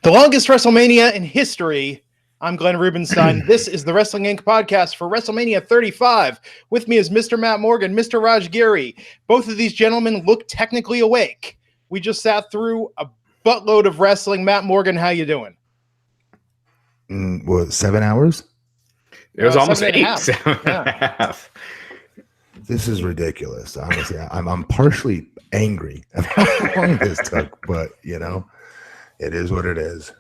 The longest WrestleMania in history. I'm Glenn Rubenstein. This is the Wrestling Inc. podcast for WrestleMania 35. With me is Mr. Matt Morgan, Mr. Raj Giri. Both of these gentlemen look technically awake. We just sat through a buttload of wrestling. Matt Morgan, how you doing? 7 hours? It was almost 7 and a half. 7 and a half. This is ridiculous. Honestly, I'm partially angry about how long this took, but it is what it is.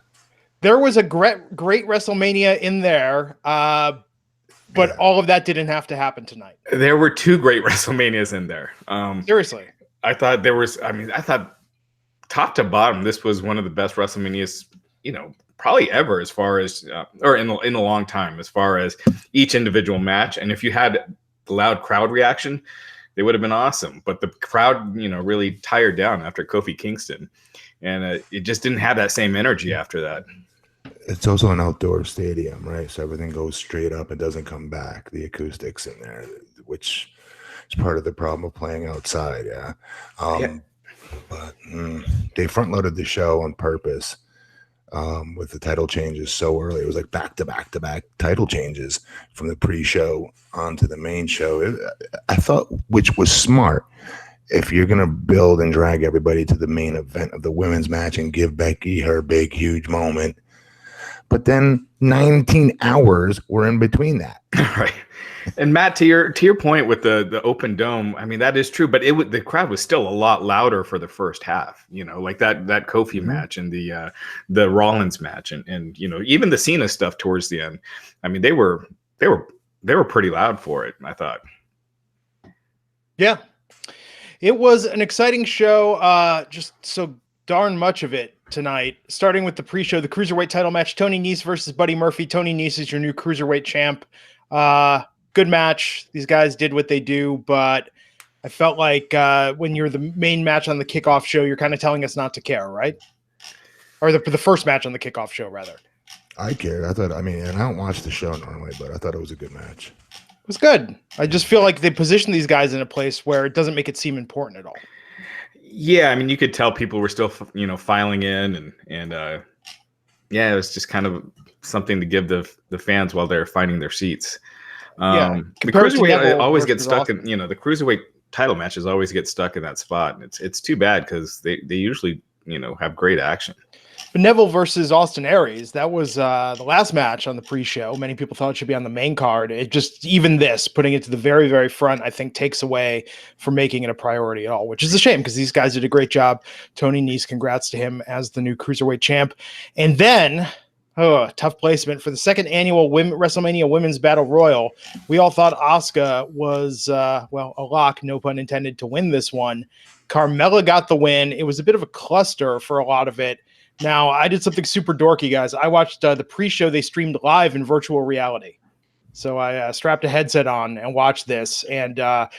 There was a great WrestleMania in there, but all of that didn't have to happen tonight. There were two great WrestleManias in there. Seriously. I thought top to bottom, this was one of the best WrestleManias, probably ever, as far as, or in a long time, as far as each individual match. And if you had the loud crowd reaction, they would have been awesome. But the crowd, really tired down after Kofi Kingston. And it just didn't have that same energy after that. It's also an outdoor stadium, right? So everything goes straight up. It doesn't come back. The acoustics in there, which is part of the problem of playing outside. Yeah. But they front loaded the show on purpose with the title changes so early. It was like back to back title changes from the pre-show onto the main show. I thought, which was smart. If you're going to build and drag everybody to the main event of the women's match and give Becky her big, huge moment, but then 19 hours were in between that. Right. And Matt, to your point with the open dome, I mean, that is true, but the crowd was still a lot louder for the first half, like that Kofi match and the Rollins match and even the Cena stuff towards the end. I mean, they were pretty loud for it, I thought. Yeah. It was an exciting show, just so darn much of it tonight, starting with the pre-show, the Cruiserweight title match, Tony Nese versus Buddy Murphy. Tony Nese is your new Cruiserweight champ. Good match. These guys did what they do, but I felt like when you're the main match on the kickoff show, you're kind of telling us not to care, right? Or the first match on the kickoff show, rather. I cared. And I don't watch the show normally, but I thought it was a good match. It was good. I just feel like they position these guys in a place where it doesn't make it seem important at all. Yeah, I mean, you could tell people were still, filing in, and it was just kind of something to give the fans while they're finding their seats. The Cruiserweight always gets stuck in, the Cruiserweight title matches always get stuck in that spot. And it's too bad because they usually, have great action. But Neville versus Austin Aries, that was the last match on the pre-show. Many people thought it should be on the main card. It just, even this, putting it to the very, very front, I think takes away from making it a priority at all, which is a shame because these guys did a great job. Tony Nese, congrats to him as the new Cruiserweight champ. And then, tough placement for the second annual WrestleMania Women's Battle Royal. We all thought Asuka was, a lock, no pun intended, to win this one. Carmella got the win. It was a bit of a cluster for a lot of it. Now, I did something super dorky, guys. I watched the pre-show they streamed live in virtual reality. So I strapped a headset on and watched this. And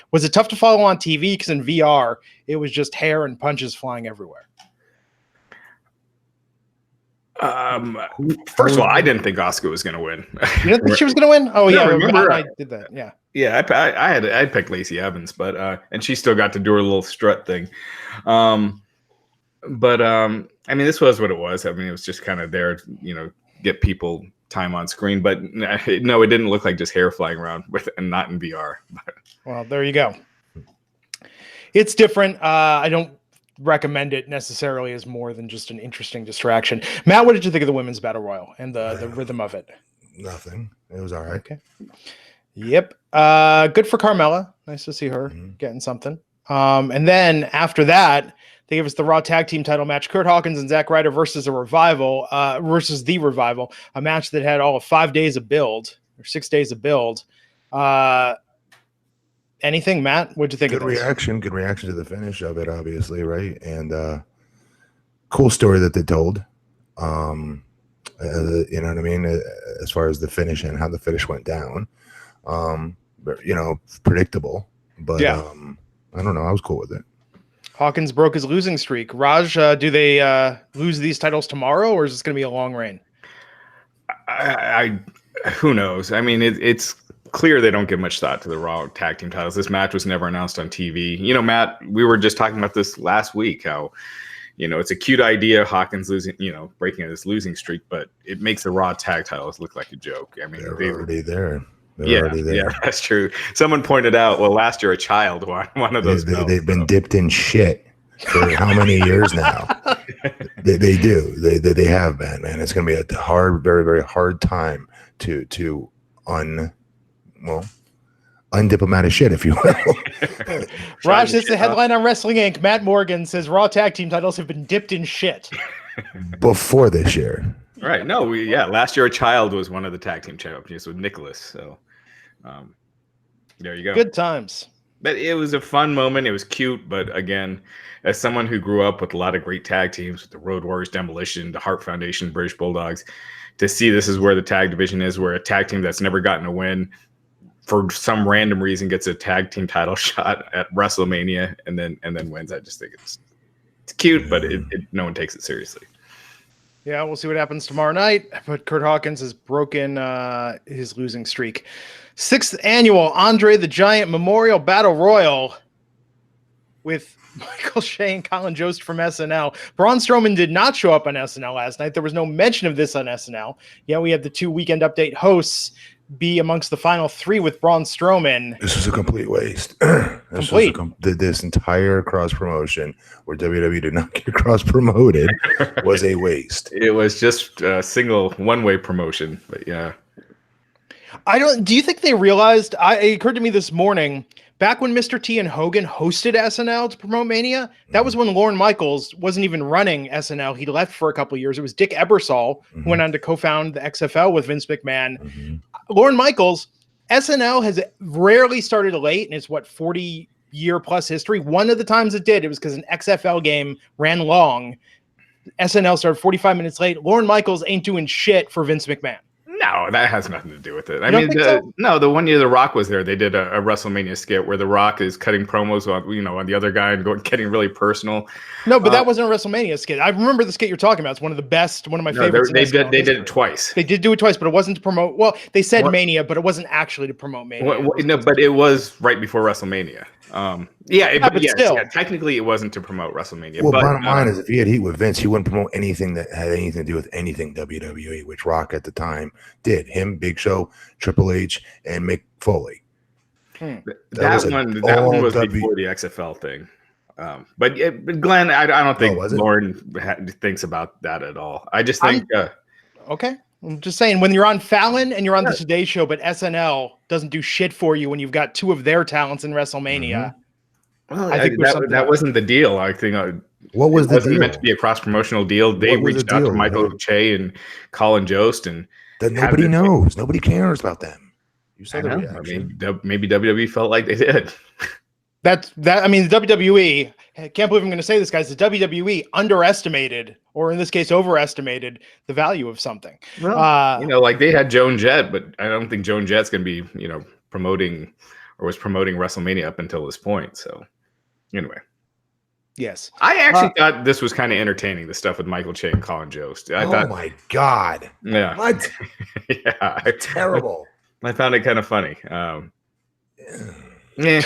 was it tough to follow on TV? Because in VR, it was just hair and punches flying everywhere. First of all, I didn't think Asuka was going to win. You didn't think she was going to win? Oh, yeah. No, remember, I did that. Yeah. Yeah, I picked Lacey Evans, but and she still got to do her little strut thing. I mean, this was what it was. I mean, it was just kind of there to, get people time on screen. But no, it didn't look like just hair flying around and not in VR. Well, there you go. It's different. I don't recommend it necessarily as more than just an interesting distraction. Matt, what did you think of the Women's Battle Royal and the rhythm of it? Nothing. It was all right. Okay. Yep. Good for Carmella. Nice to see her getting something. And then after that, they gave us the Raw Tag Team title match, Kurt Hawkins and Zack Ryder versus the Revival, a match that had all of 5 days of build, or 6 days of build. Anything, Matt? What'd you think of this? Good reaction to the finish of it, obviously, right? And cool story that they told. You know what I mean? As far as the finish and how the finish went down. But, predictable. But yeah. I don't know. I was cool with it. Hawkins broke his losing streak. Raj, do they lose these titles tomorrow, or is this going to be a long reign? Who knows? I mean, it's clear they don't give much thought to the Raw tag team titles. This match was never announced on TV. Matt, we were just talking about this last week, how, it's a cute idea. Hawkins losing, breaking this losing streak, but it makes the Raw tag titles look like a joke. I mean, they're already there. Yeah, that's true. Someone pointed out, well, last year a child won one of those. They've been dipped in shit for how many years now? They do. They have been, man. It's going to be a hard, very, very hard time to undiplomatic shit, if you will. Raj, it's the headline on Wrestling Inc. Matt Morgan says Raw tag team titles have been dipped in shit. Before this year. Right. No, last year a child was one of the tag team champions with Nicholas. So there you go. Good times. But it was a fun moment. It was cute. But again, as someone who grew up with a lot of great tag teams, with the Road Warriors, Demolition, the Hart Foundation, British Bulldogs, to see this is where the tag division is, where a tag team that's never gotten a win for some random reason gets a tag team title shot at WrestleMania and then wins. I just think it's cute, but no one takes it seriously. Yeah, we'll see what happens tomorrow night. But Kurt Hawkins has broken his losing streak. 6th annual Andre the Giant Memorial Battle Royal with Michael Shea and Colin Jost from SNL. Braun Strowman did not show up on SNL last night. There was no mention of this on SNL. Yeah, we had the 2 Weekend Update hosts be amongst the final 3 with Braun Strowman. This is a complete waste. This entire cross promotion where WWE did not get cross promoted was a waste. It was just a single one-way promotion, but yeah. Do you think they realized, it occurred to me this morning, back when Mr. T and Hogan hosted SNL to promote Mania, that was when Lorne Michaels wasn't even running SNL. He left for a couple of years. It was Dick Ebersol who went on to co-found the XFL with Vince McMahon. Lorne Michaels, SNL has rarely started late in its 40-year plus history. One of the times it did, it was because an XFL game ran long. SNL started 45 minutes late. Lorne Michaels ain't doing shit for Vince McMahon. No, that has nothing to do with it. I mean, the 1 year The Rock was there, they did a WrestleMania skit where The Rock is cutting promos on the other guy and getting really personal. No, but that wasn't a WrestleMania skit. I remember the skit you're talking about. It's one of the best, one of my favorites. They did it twice. They did do it twice, but it wasn't to promote. Well, they said Mania, but it wasn't actually to promote Mania. No, but it was right before WrestleMania. Technically it wasn't to promote WrestleMania. Well, bottom line is, if he had heat with Vince, he wouldn't promote anything that had anything to do with anything WWE, which Rock at the time did. Him, Big Show, Triple H, and Mick Foley. That one was before the XFL thing. But Glenn, I don't think Lauren thinks about that at all. I just think okay. I'm just saying, when you're on Fallon and you're on the Today Show, but SNL doesn't do shit for you when you've got 2 of their talents in WrestleMania. Well, I think that wasn't the deal. I think what was the deal? It wasn't meant to be a cross promotional deal. They reached out to Michael Che and Colin Jost, and that nobody knows. Nobody cares about them. You saw the reaction. I mean, maybe WWE felt like they did. I mean, the WWE, I can't believe I'm going to say this, guys. The WWE underestimated, or in this case, overestimated the value of something. Well, like they had Joan Jett, but I don't think Joan Jett's going to be, promoting WrestleMania up until this point. So, anyway. Yes. I actually thought this was kind of entertaining, the stuff with Michael Che and Colin Jost. Oh my God. Yeah. What? Yeah. Terrible. I found it kind of funny. Yeah.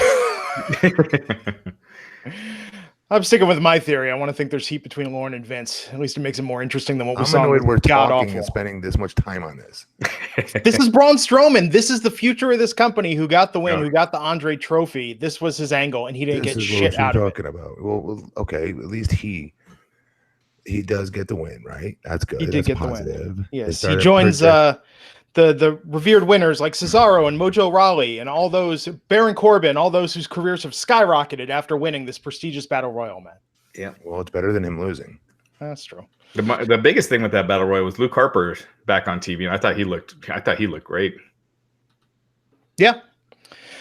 I'm sticking with my theory. I want to think there's heat between Lauren and Vince. At least it makes it more interesting than what we saw. We're talking and spending this much time on this. This is Braun Strowman. This is the future of this company who got the win, who got the Andre trophy. This was his angle, and he didn't get shit out of it. Talking about. Well, okay. At least he does get the win, right? That's good. He did get positive. The win. Yes, he joins the revered winners like Cesaro and Mojo Rawley and all those, Baron Corbin, all those whose careers have skyrocketed after winning this prestigious battle royal, man. Yeah. Well, it's better than him losing. That's true. The biggest thing with that battle royal was Luke Harper back on TV, and I thought he looked great. Yeah.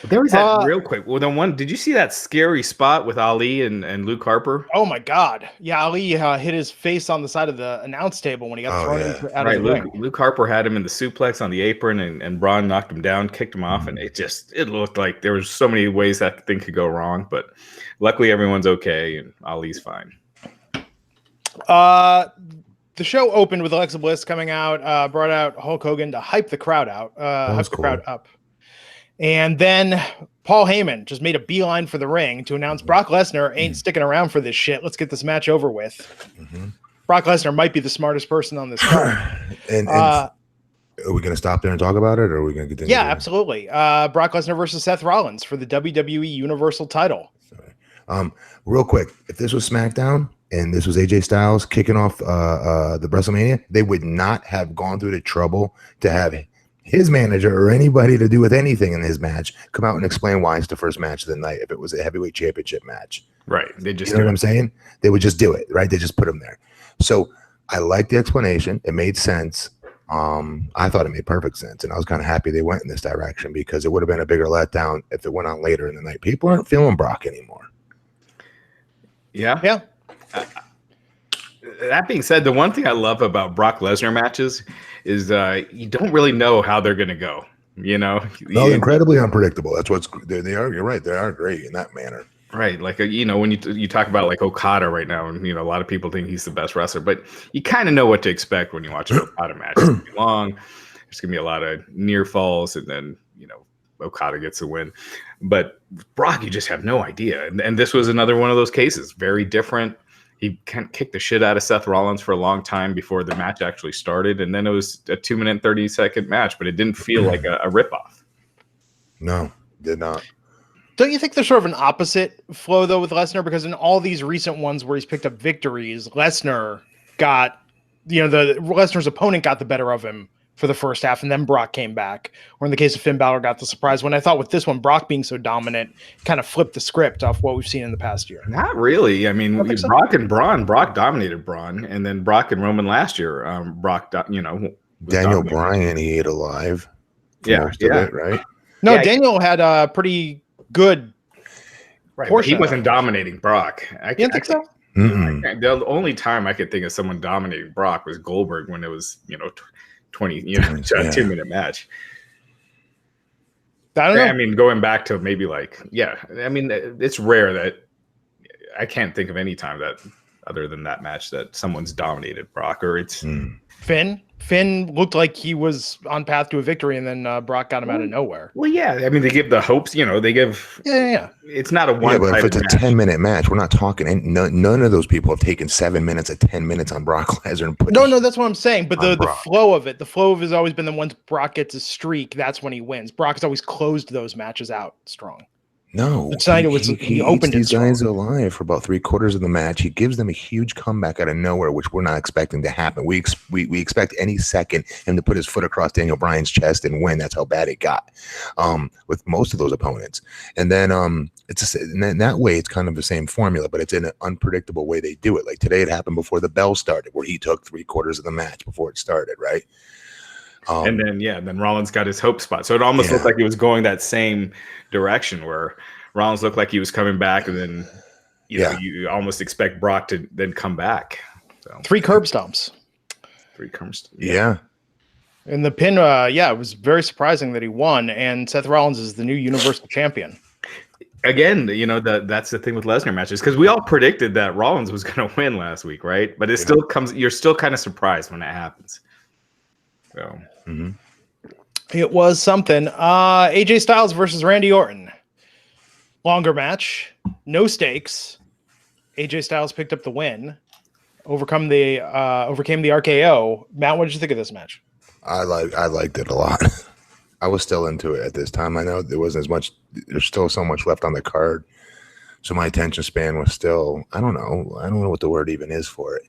There was that real quick. Well, did you see that scary spot with Ali and Luke Harper? Oh my God! Yeah, Ali hit his face on the side of the announce table when he got thrown out of the ring. Luke Harper had him in the suplex on the apron, and Braun knocked him down, kicked him off, and it looked like there was so many ways that thing could go wrong. But luckily, everyone's okay, and Ali's fine. The show opened with Alexa Bliss coming out, brought out Hulk Hogan to hype the crowd out, hype the crowd up. And then Paul Heyman just made a beeline for the ring to announce Brock Lesnar ain't sticking around for this shit. Let's get this match over with. Brock Lesnar might be the smartest person on this card. and are we going to stop there and talk about it, or are we going to continue? Yeah, absolutely. Brock Lesnar versus Seth Rollins for the WWE Universal title. Real quick, if this was SmackDown and this was AJ Styles kicking off the WrestleMania, they would not have gone through the trouble to have his manager or anybody to do with anything in his match come out and explain why it's the first match of the night if it was a heavyweight championship match. Right. They just, you know what I'm saying? They would just do it, right? They just put him there. So I like the explanation. It made sense. I thought it made perfect sense, and I was kind of happy they went in this direction because it would have been a bigger letdown if it went on later in the night. People aren't feeling Brock anymore. Yeah. Yeah. That being said, the one thing I love about Brock Lesnar matches is you don't really know how they're going to go. You know, no, incredibly unpredictable. That's what's they are. You're right. They are great in that manner. Right. Like, you know, when you talk about like Okada right now, and, you know, a lot of people think he's the best wrestler, but you kind of know what to expect when you watch an Okada match. It's going to be long. There's going to be a lot of near falls, and then, you know, Okada gets the win. But Brock, you just have no idea. And this was another one of those cases. Very different. He kind of kicked the shit out of Seth Rollins for a long time before the match actually started. And then it was a 2-minute and 30-second match, but it didn't feel like a ripoff. No, did not. Don't you think there's sort of an opposite flow, though, with Lesnar? Because in all these recent ones where he's picked up victories, Lesnar got, you know, Lesnar's opponent got the better of him for the first half, and then Brock came back. Or in the case of Finn Balor, got the surprise. When I thought with this one, Brock being so dominant, kind of flipped the script off what we've seen in the past year. Not really. I mean, Brock and Braun, Brock dominated Braun, and then Brock and Roman last year, Brock, you know, Daniel Bryan, he ate alive. Yeah, it, right? No, yeah, Daniel had a pretty good portion. He wasn't dominating Brock. You don't think so? The only time I could think of someone dominating Brock was Goldberg when it was, you know, 20, you know, a 2-minute match. I don't know. I mean, going back to maybe like, I mean, it's rare that I can't think of any time that other than that match that someone's dominated Brock, or it's Finn looked like he was on path to a victory, and then Brock got him out of nowhere. Well, yeah. I mean, they give the hopes, you know, they give. Yeah. It's not a one. Yeah, but if it's a 10-minute match, we're not talking. None of those people have taken 7 minutes or 10 minutes on Brock Lesnar and put. No, that's what I'm saying. But the flow of it, has always been that once Brock gets a streak, that's when he wins. Brock has always closed those matches out strong. No, he opened these guys alive for about 3/4 of the match. He gives them a huge comeback out of nowhere, which we're not expecting to happen. We expect any second him to put his foot across Daniel Bryan's chest and win. That's how bad it got with most of those opponents. And then it's in that way, it's kind of the same formula, but it's in an unpredictable way they do it. Like today, it happened before the bell started, where he took 3/4 of the match before it started, right? And then Rollins got his hope spot. So it almost looked like he was going that same direction where Rollins looked like he was coming back, and then you know, you almost expect Brock to then come back. So 3 curb stomps. 3 curb stomps. Yeah. And the pin, it was very surprising that he won, and Seth Rollins is the new Universal Champion. Again, you know, that's the thing with Lesnar matches, because we all predicted that Rollins was going to win last week, right? But it still comes, you're still kind of surprised when it happens. So it was something. AJ Styles versus Randy Orton. Longer match, no stakes. AJ Styles picked up the win, overcame the RKO. Matt, what did you think of this match? I liked it a lot. I was still into it at this time. I know there wasn't as much. There's still so much left on the card, so my attention span was still. I don't know what the word even is for it.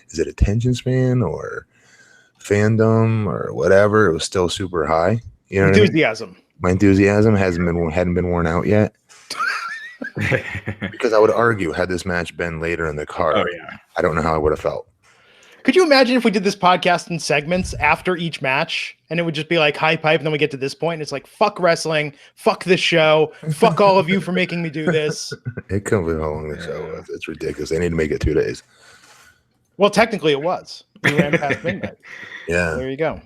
Is it attention span or fandom or whatever? It was still super high. You know, enthusiasm. What I mean? My enthusiasm hadn't been worn out yet. Because I would argue, had this match been later in the card, I don't know how I would have felt. Could you imagine if we did this podcast in segments after each match, and it would just be like high pipe, and then we get to this point, and it's like, fuck wrestling, fuck this show, fuck all of you for making me do this. It can't believe how long the show was. It's ridiculous. They need to make it 2 days. Well, technically it was. We ran past midnight. Yeah. There you go.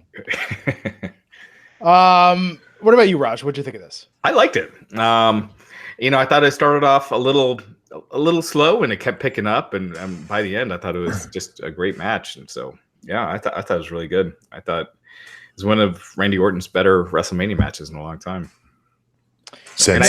What about you, Raj? What'd you think of this? I liked it. You know, I thought it started off a little slow, and it kept picking up, and by the end, I thought it was just a great match. And so, yeah, I thought it was really good. I thought it was one of Randy Orton's better WrestleMania matches in a long time. And I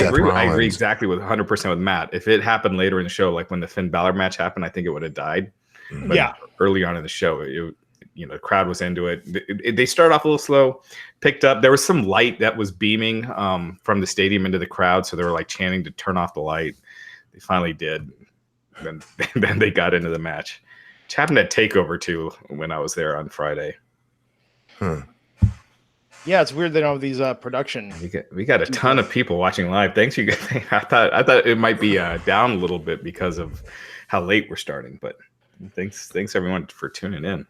agree exactly with 100% with Matt. If it happened later in the show, like when the Finn Balor match happened, I think it would have died. But early on in the show, the crowd was into it. They started off a little slow, picked up. There was some light that was beaming from the stadium into the crowd, so they were like chanting to turn off the light. They finally did. Then they got into the match. Which happened at TakeOver too when I was there on Friday. Yeah, it's weird they don't have these production. We got a ton of people watching live. Thanks, you guys. I thought it might be down a little bit because of how late we're starting, but thanks everyone for tuning in.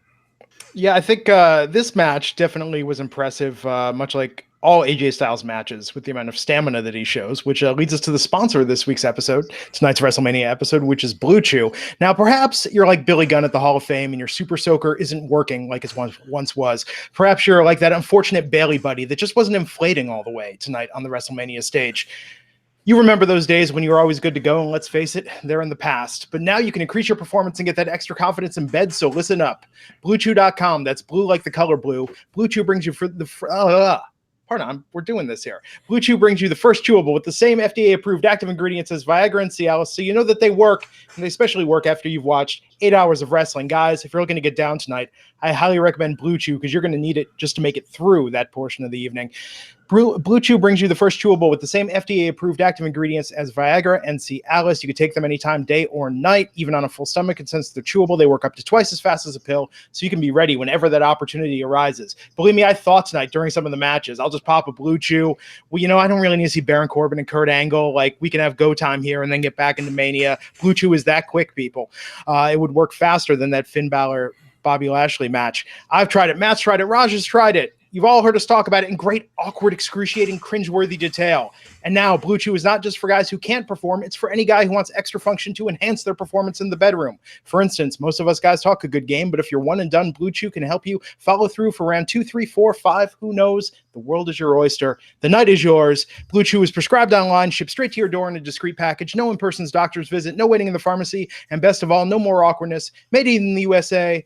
Yeah, I think this match definitely was impressive, much like all AJ Styles matches, with the amount of stamina that he shows, which leads us to the sponsor of this week's episode, tonight's WrestleMania episode, which is Blue Chew. Now, perhaps you're like Billy Gunn at the Hall of Fame and your super soaker isn't working like it once was. Perhaps you're like that unfortunate Bailey buddy that just wasn't inflating all the way tonight on the WrestleMania stage. You remember those days when you were always good to go, and let's face it, they're in the past. But now you can increase your performance and get that extra confidence in bed, so listen up. BlueChew.com, that's blue like the color blue. Blue Chew brings you we're doing this here. Blue Chew brings you the first chewable with the same FDA-approved active ingredients as Viagra and Cialis, so you know that they work, and they especially work after you've watched 8 hours of wrestling. Guys, if you're looking to get down tonight, I highly recommend Blue Chew because you're going to need it just to make it through that portion of the evening. Blue Chew brings you the first chewable with the same FDA-approved active ingredients as Viagra and Cialis. You can take them anytime, day or night, even on a full stomach. And since they're chewable, they work up to twice as fast as a pill, so you can be ready whenever that opportunity arises. Believe me, I thought tonight during some of the matches, I'll just pop a Blue Chew. Well, I don't really need to see Baron Corbin and Kurt Angle. Like, we can have go time here and then get back into Mania. Blue Chew is that quick, people. It would work faster than that Finn Balor Bobby Lashley match. I've tried it. Matt's tried it. Raj has tried it. You've all heard us talk about it in great, awkward, excruciating, cringeworthy detail. And now Blue Chew is not just for guys who can't perform. It's for any guy who wants extra function to enhance their performance in the bedroom. For instance, most of us guys talk a good game, but if you're one and done, Blue Chew can help you follow through for round 2, 3, 4, 5. Who knows? The world is your oyster. The night is yours. Blue Chew is prescribed online, shipped straight to your door in a discreet package. No in-person's doctor's visit, no waiting in the pharmacy, and best of all, no more awkwardness. Made in the USA.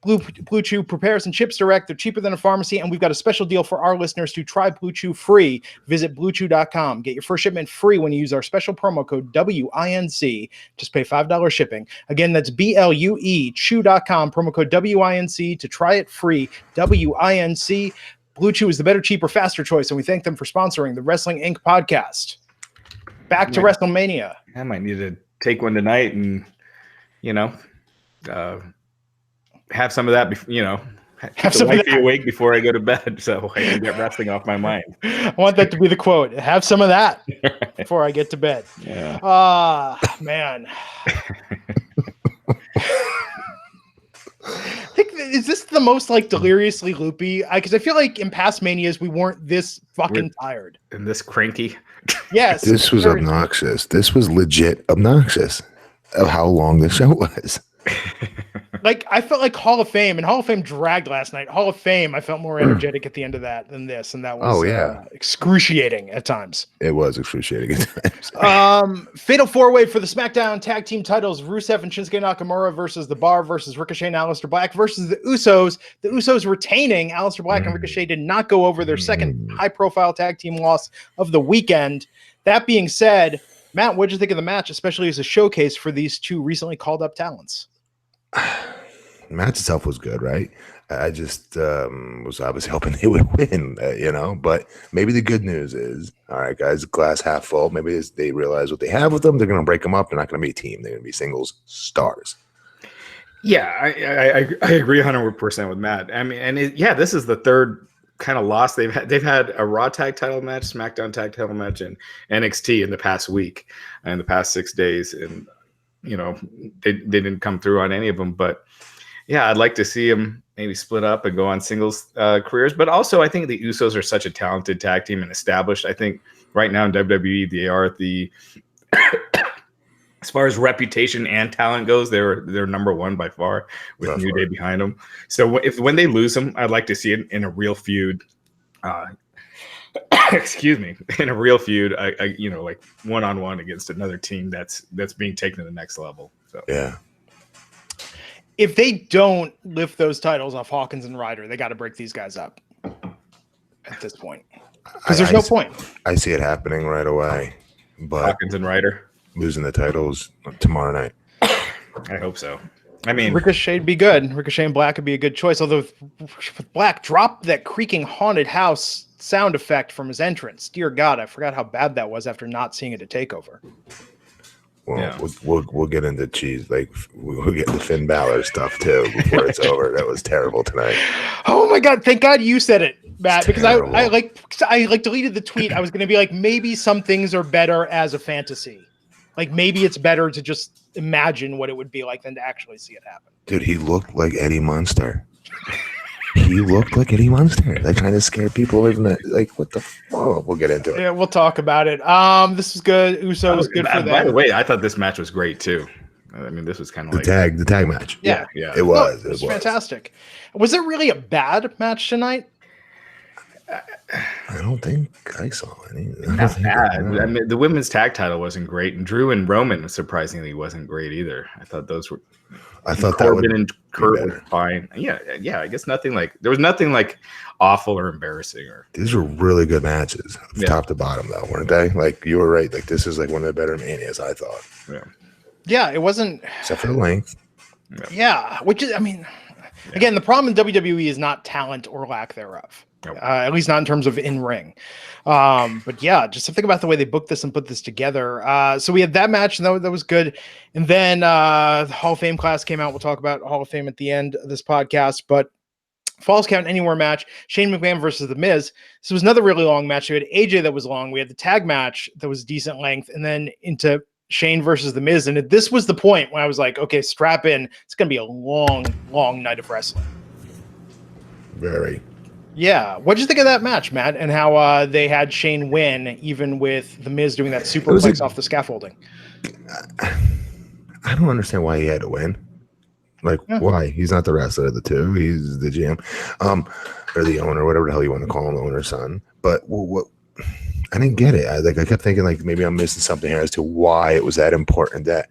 Blue Chew prepares and ships direct. They're cheaper than a pharmacy, and we've got a special deal for our listeners to try Blue Chew free. Visit BlueChew.com. Get your first shipment free when you use our special promo code WINC. Just pay $5 shipping. Again, that's BLUE Chew.com, promo code WINC to try it free. WINC. Blue Chew is the better, cheaper, faster choice, and we thank them for sponsoring the Wrestling Inc. podcast. Back to WrestleMania. I might need to take one tonight and, have some of that, have some wifey awake before I go to bed, so I can get wrestling off my mind. I want that to be the quote. Have some of that before I get to bed. Yeah. Man. Is this the most deliriously loopy? Because I feel like in past Manias we weren't this fucking tired and this cranky. Yes, this was obnoxious. This was legit obnoxious of how long the show was. I felt like Hall of Fame, and Hall of Fame dragged last night. Hall of Fame, I felt more energetic at the end of that than this, and that was excruciating at times. It was excruciating at times. Fatal four-way for the SmackDown Tag Team titles: Rusev and Shinsuke Nakamura versus The Bar versus Ricochet and Alistair Black versus the Usos. The Usos retaining. Alistair Black and Ricochet did not go over their second high-profile tag team loss of the weekend. That being said, Matt, what did you think of the match, especially as a showcase for these two recently called-up talents? Match itself was good, right? I just was obviously hoping they would win, but maybe the good news is, all right, guys, glass half full. Maybe they realize what they have with them. They're going to break them up. They're not going to be a team. They're going to be singles stars. Yeah, I agree 100% with Matt. I mean, this is the third kind of loss they've had. They've had a Raw tag title match, SmackDown tag title match, and NXT in the past week, in the past 6 days, and they didn't come through on any of them. But yeah, I'd like to see them maybe split up and go on singles careers. But also, I think the Usos are such a talented tag team and established. I think right now in WWE, they are the as far as reputation and talent goes, they're number one by far with New Day behind them. So when they lose them, I'd like to see it in a real feud. Excuse me, in a real feud, like one-on-one against another team that's being taken to the next level. So yeah. If they don't lift those titles off Hawkins and Ryder, they got to break these guys up. at this point because there's no point. I see it happening right away, but Hawkins and Ryder losing the titles tomorrow night. I hope so. I mean, Ricochet'd be good. Ricochet and Black would be a good choice. Although if Black dropped that creaking haunted house sound effect from his entrance. Dear God, I forgot how bad that was after not seeing it at TakeOver. Well, yeah. we'll get into cheese. Like we'll get the Finn Balor stuff too before it's over. That was terrible tonight. Oh my God! Thank God you said it, Matt, because I deleted the tweet. I was going to be like, maybe some things are better as a fantasy. Like maybe it's better to just imagine what it would be like than to actually see it happen. Dude, he looked like Eddie Munster. He looked like Eddie Munster. Like trying to scare people away from that. Like what the? Oh, we'll get into it. Yeah, we'll talk about it. This is good. Uso was good for that. By the way, I thought this match was great too. I mean, this was kind of like the tag match. Yeah. It was. It was fantastic. Was it really a bad match tonight? I don't think I saw any. Not bad. I mean, the women's tag title wasn't great, and Drew and Roman surprisingly wasn't great either. I thought those were. I thought that would and Kurt were fine. Yeah. I guess there was nothing like awful or embarrassing. These were really good matches, top to bottom, though, weren't they? Like you were right. Like this is like one of the better Manias, I thought. Yeah, it wasn't. Except for the length. Yeah, which is, I mean, again, the problem in WWE is not talent or lack thereof. At least not in terms of in-ring. But yeah, just to think about the way they booked this and put this together. So we had that match, and that was good. And then the Hall of Fame class came out. We'll talk about Hall of Fame at the end of this podcast. But Falls Count Anywhere match, Shane McMahon versus The Miz. This was another really long match. We had AJ that was long. We had the tag match that was decent length. And then into Shane versus The Miz. And this was the point when I was like, okay, strap in. It's going to be a long, long night of wrestling. Very. Yeah. What'd you think of that match, Matt? And how they had Shane win, even with The Miz doing that superplex off the scaffolding? I don't understand why he had to win. Like, why? He's not the wrestler of the two. He's the GM. Or the owner, whatever the hell you want to call him, the owner's son. But what? I didn't get it. I kept thinking, like, maybe I'm missing something here as to why it was that important that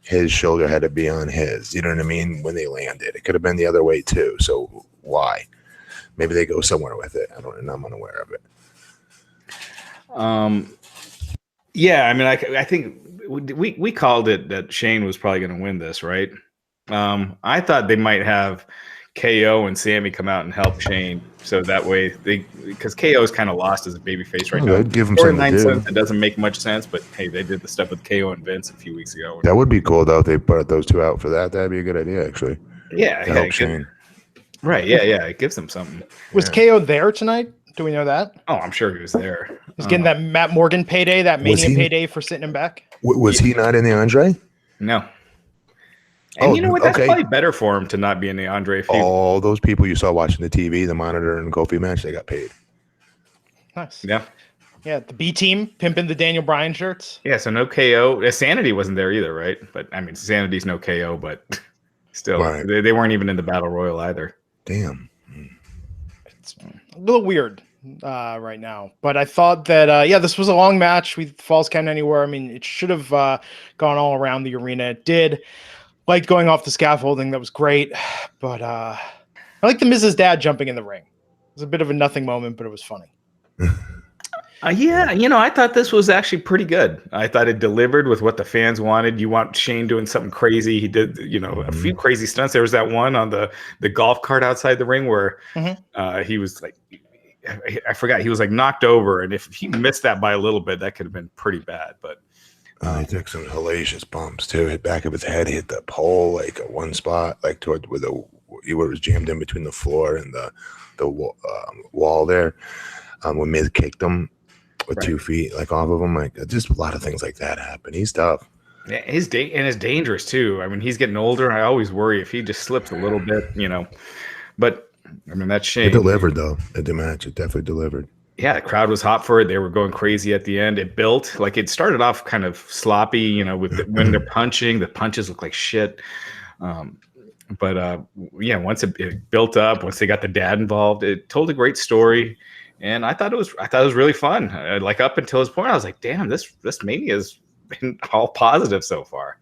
his shoulder had to be on his. You know what I mean? When they landed. It could have been the other way, too. So why? Maybe they go somewhere with it. I'm unaware of it. Yeah, I mean, I think we called it that Shane was probably going to win this, right? I thought they might have KO and Sammy come out and help Shane, so that way because KO is kind of lost as a babyface right now. I'd give him something to do. It doesn't make much sense, but hey, they did the stuff with KO and Vince a few weeks ago. That would be cool though if they put those two out for that. That'd be a good idea, actually. Yeah, to help Shane. Right, yeah, it gives them something. Was KO there tonight? Do we know that? Oh, I'm sure he was there. He's getting that Matt Morgan payday, that Mania payday for sitting him back. Was he not in the Andre? No. And you know what? That's probably better for him to not be in the Andre feud. All those people you saw watching the TV, the monitor and Kofi match, they got paid. Nice. Yeah. Yeah, the B team pimping the Daniel Bryan shirts. Yeah, so no KO. Sanity wasn't there either, right? But I mean, Sanity's no KO, but still, right. They weren't even in the Battle Royal either. Damn. It's a little weird right now. But I thought that, this was a long match. We Falls Count Anywhere. I mean, it should have gone all around the arena. It did. Liked going off the scaffolding. That was great. But I like the Miz's dad jumping in the ring. It was a bit of a nothing moment, but it was funny. Yeah, I thought this was actually pretty good. I thought it delivered with what the fans wanted. You want Shane doing something crazy. He did, a few crazy stunts. There was that one on the golf cart outside the ring where he was like, I forgot, he was like knocked over. And if he missed that by a little bit, that could have been pretty bad. But he took some hellacious bumps too. Hit back of his head, hit the pole like at one spot, like toward where it was jammed in between the floor and the wall there. When Miz kicked him with 2 feet like off of him, like just a lot of things like that happen. He's tough. Yeah, he's dangerous too. I mean, he's getting older. I always worry if he just slips a little bit, But I mean, that's Shane. It delivered though at the match. It definitely delivered. Yeah, the crowd was hot for it. They were going crazy at the end. It built like it started off kind of sloppy, when they're punching, the punches look like shit. But once it built up, once they got the dad involved, it told a great story. And I thought it was really fun. Like up until this point, I was like, "Damn, this Mania has been all positive so far."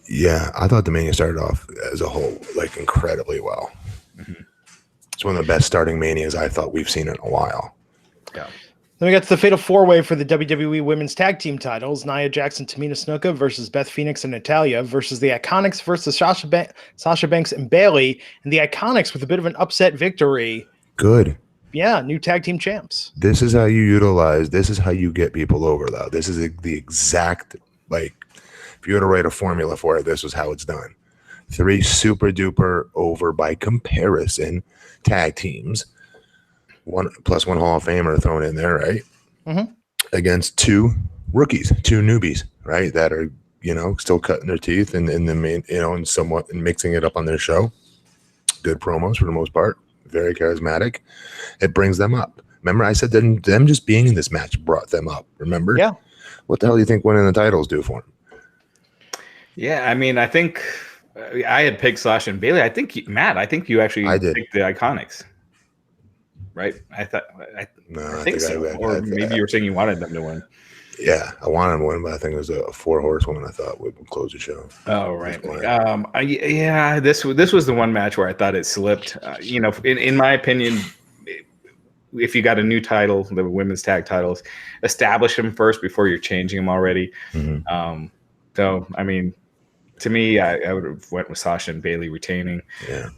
Yeah, I thought the Mania started off as a whole like incredibly well. Mm-hmm. It's one of the best starting Manias I thought we've seen in a while. Yeah. Then we got to the Fatal 4-Way for the WWE Women's Tag Team titles. Nia Jax and Tamina Snuka versus Beth Phoenix and Natalya versus the Iconics versus Sasha Banks and Bayley. And the Iconics with a bit of an upset victory. Good. Yeah, new tag team champs. This is how you utilize. This is how you get people over, though. This is the exact, like, if you were to write a formula for it, this was how it's done. 3 super duper over by comparison tag teams. 1 plus 1 Hall of Famer thrown in there, right? Mm-hmm. Against 2 rookies, 2 newbies, right? That are, still cutting their teeth and in the main, and somewhat mixing it up on their show. Good promos for the most part. Very charismatic. It brings them up. Remember, I said them just being in this match brought them up. Remember? Yeah. What the hell do you think winning the titles do for them? Yeah, I mean, I think I had picked Sasha and Bayley. I think Matt, you actually picked the Iconics, right? I think so. Or maybe you were saying you wanted them to win. Yeah, I wanted them to win, but I think it was a 4 horsewoman. I thought would close the show. Oh, right. This was the one match where I thought it slipped. In my opinion, if you got a new title, the women's tag titles, establish them first before you're changing them already. Mm-hmm. So, I mean, to me, I would have went with Sasha and Bayley retaining,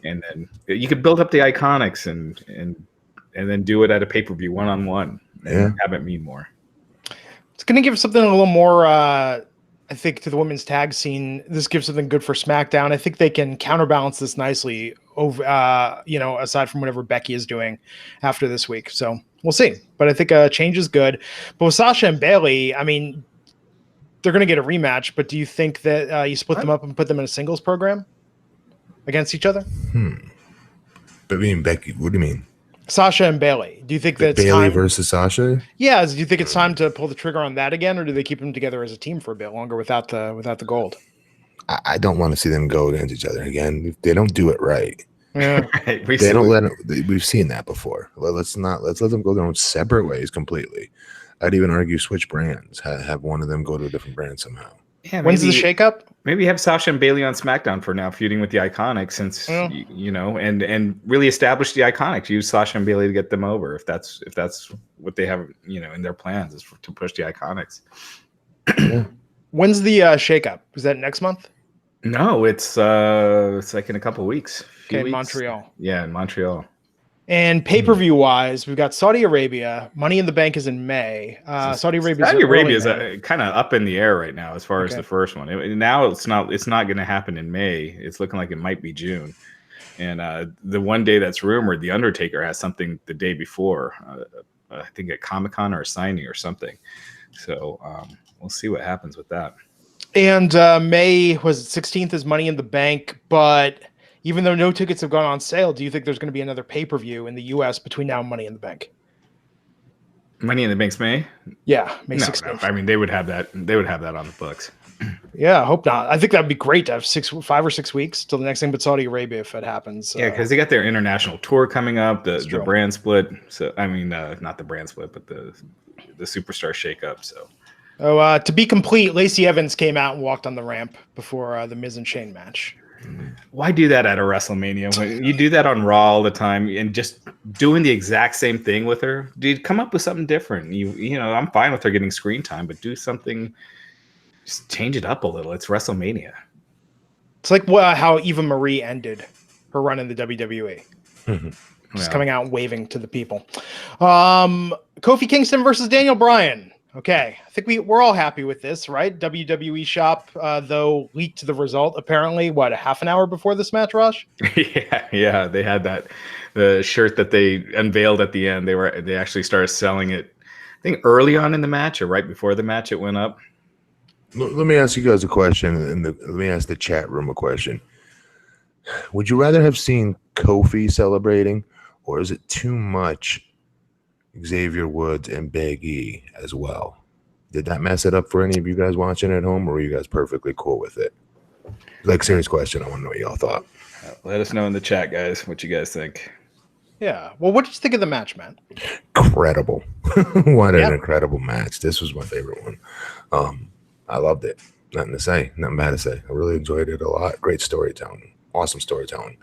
and then you could build up the Iconics and then do it at a pay-per-view one-on-one and have it mean more. It's going to give something a little more, I think, to the women's tag scene. This gives something good for SmackDown. I think they can counterbalance this nicely, over, aside from whatever Becky is doing after this week. So we'll see. But I think change is good. But with Sasha and Bayley, I mean, they're going to get a rematch. But do you think that you split them up and put them in a singles program against each other? But I mean, Becky, what do you mean? Sasha and Bayley. Do you think that Bayley versus Sasha? Yeah. Do you think it's time to pull the trigger on that again, or do they keep them together as a team for a bit longer without the gold? I don't want to see them go against each other again. They don't do it right. Yeah. They don't let them, we've seen that before. Let's let them go their own separate ways completely. I'd even argue switch brands. Have one of them go to a different brand somehow. Yeah, when's the shakeup? Maybe have Sasha and Bayley on SmackDown for now, feuding with the Iconics, since and really establish the Iconics. Use Sasha and Bayley to get them over, if that's what they have, in their plans, is to push the Iconics. When's the shakeup? Is that next month? No, it's like in a couple of weeks. In Montreal. Yeah, in Montreal. And pay-per-view wise, we've got Saudi Arabia. Money in the Bank is in May. Saudi Arabia is kind of up in the air right now as far as the first one. Now it's not going to happen in May. It's looking like it might be June. And the one day that's rumored, The Undertaker has something the day before. I think at Comic-Con or a signing or something. So we'll see what happens with that. And May 16th is Money in the Bank, but even though no tickets have gone on sale, do you think there's going to be another pay-per-view in the U.S. between now and Money in the Bank? Money in the Bank's May? Yeah, May 16th. No. I mean, they would have that. They would have that on the books. Yeah, I hope not. I think that'd be great to have 5 or 6 weeks till the next thing but Saudi Arabia if it happens. Yeah, because they got their international tour coming up, the brand split. So I mean, not the brand split, but the superstar shakeup. So. Oh, to be complete, Lacey Evans came out and walked on the ramp before the Miz and Shane match. Why do that at a WrestleMania? When you do that on Raw all the time and just doing the exact same thing with her, dude, come up with something different. I'm fine with her getting screen time, but do something, just change it up a little. It's WrestleMania. It's like how Eva Marie ended her run in the WWE. Just coming out and waving to the people. Kofi Kingston versus Daniel Bryan. Okay, I think we're all happy with this, right? WWE Shop, though, leaked the result apparently, a half an hour before this match, Raj? Yeah, they had the shirt that they unveiled at the end. They actually started selling it, I think, early on in the match or right before the match it went up. Let me ask you guys a question, and let me ask the chat room a question. Would you rather have seen Kofi celebrating, or is it too much Xavier Woods and Big E as well? Did that mess it up for any of you guys watching at home, or were you guys perfectly cool with it? Like, serious question. I want to know what y'all thought. Let us know in the chat, guys, what you guys think. Yeah. Well, what did you think of the match, man? Incredible. What an incredible match. This was my favorite one. I loved it. Nothing bad to say. I really enjoyed it a lot. Great storytelling. Awesome storytelling.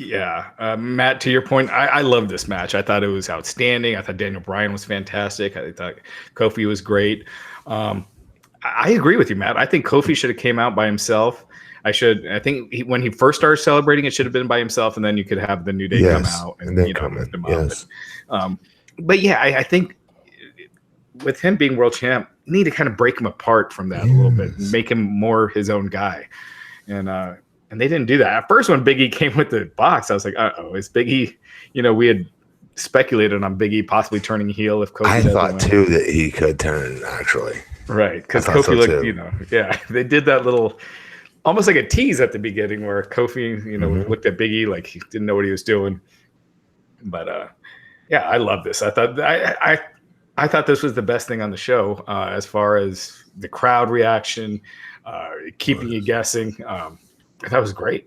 Yeah, Matt, to your point, I love this match. I thought it was outstanding. I thought Daniel Bryan was fantastic. I thought Kofi was great. I agree with you, Matt. I think Kofi should have came out by himself. When he first started celebrating, it should have been by himself, and then you could have the New Day come out and then lift him up. But yeah, I think with him being world champ, you need to kind of break him apart from that a little bit, and make him more his own guy. And they didn't do that. At first, when Big E came with the box, I was like, uh-oh, is Big E, we had speculated on Big E possibly turning heel if Kofi I thought too that he could turn, actually. Right, because Kofi looked, they did that little, almost like a tease at the beginning where Kofi, looked at Big E like he didn't know what he was doing. But yeah, I love this. I thought this was the best thing on the show as far as the crowd reaction, keeping you guessing. That was great.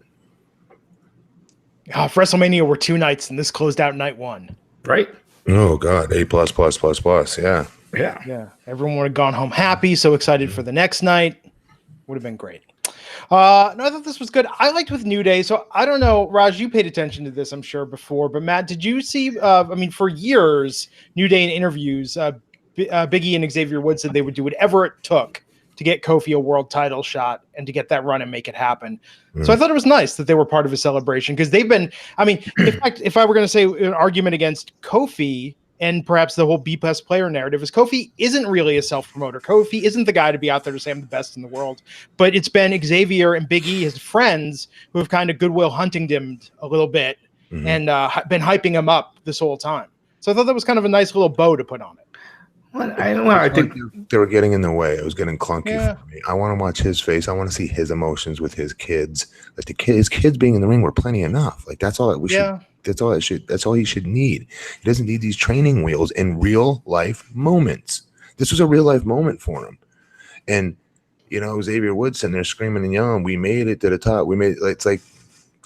For WrestleMania were 2 nights, and this closed out night 1. Right? Oh God, A+++++. Yeah. Yeah. Everyone would have gone home happy, so excited for the next night. Would have been great. No, I thought this was good. I liked with New Day. So I don't know, Raj, you paid attention to this, I'm sure, before. But Matt, did you see? For years, New Day in interviews, Big E and Xavier Woods said they would do whatever it took to get Kofi a world title shot and to get that run and make it happen. So I thought it was nice that they were part of a celebration, because they've been, if I were going to say an argument against Kofi and perhaps the whole B+ player narrative, is Kofi isn't really a self-promoter. Kofi isn't the guy to be out there to say I'm the best in the world, but it's been Xavier and Big E, his friends, who have kind of goodwill hunting him a little bit and been hyping him up this whole time. So I thought that was kind of a nice little bow to put on it. Well, I don't know. I think they were getting in the way. It was getting clunky for me. I want to watch his face. I want to see his emotions with his kids. Like his kids being in the ring were plenty enough. Like that's all that we should. That's all he should need. He doesn't need these training wheels in real life moments. This was a real life moment for him. And Xavier Woods sitting there screaming and yelling, "We made it to the top. We made it." It's like,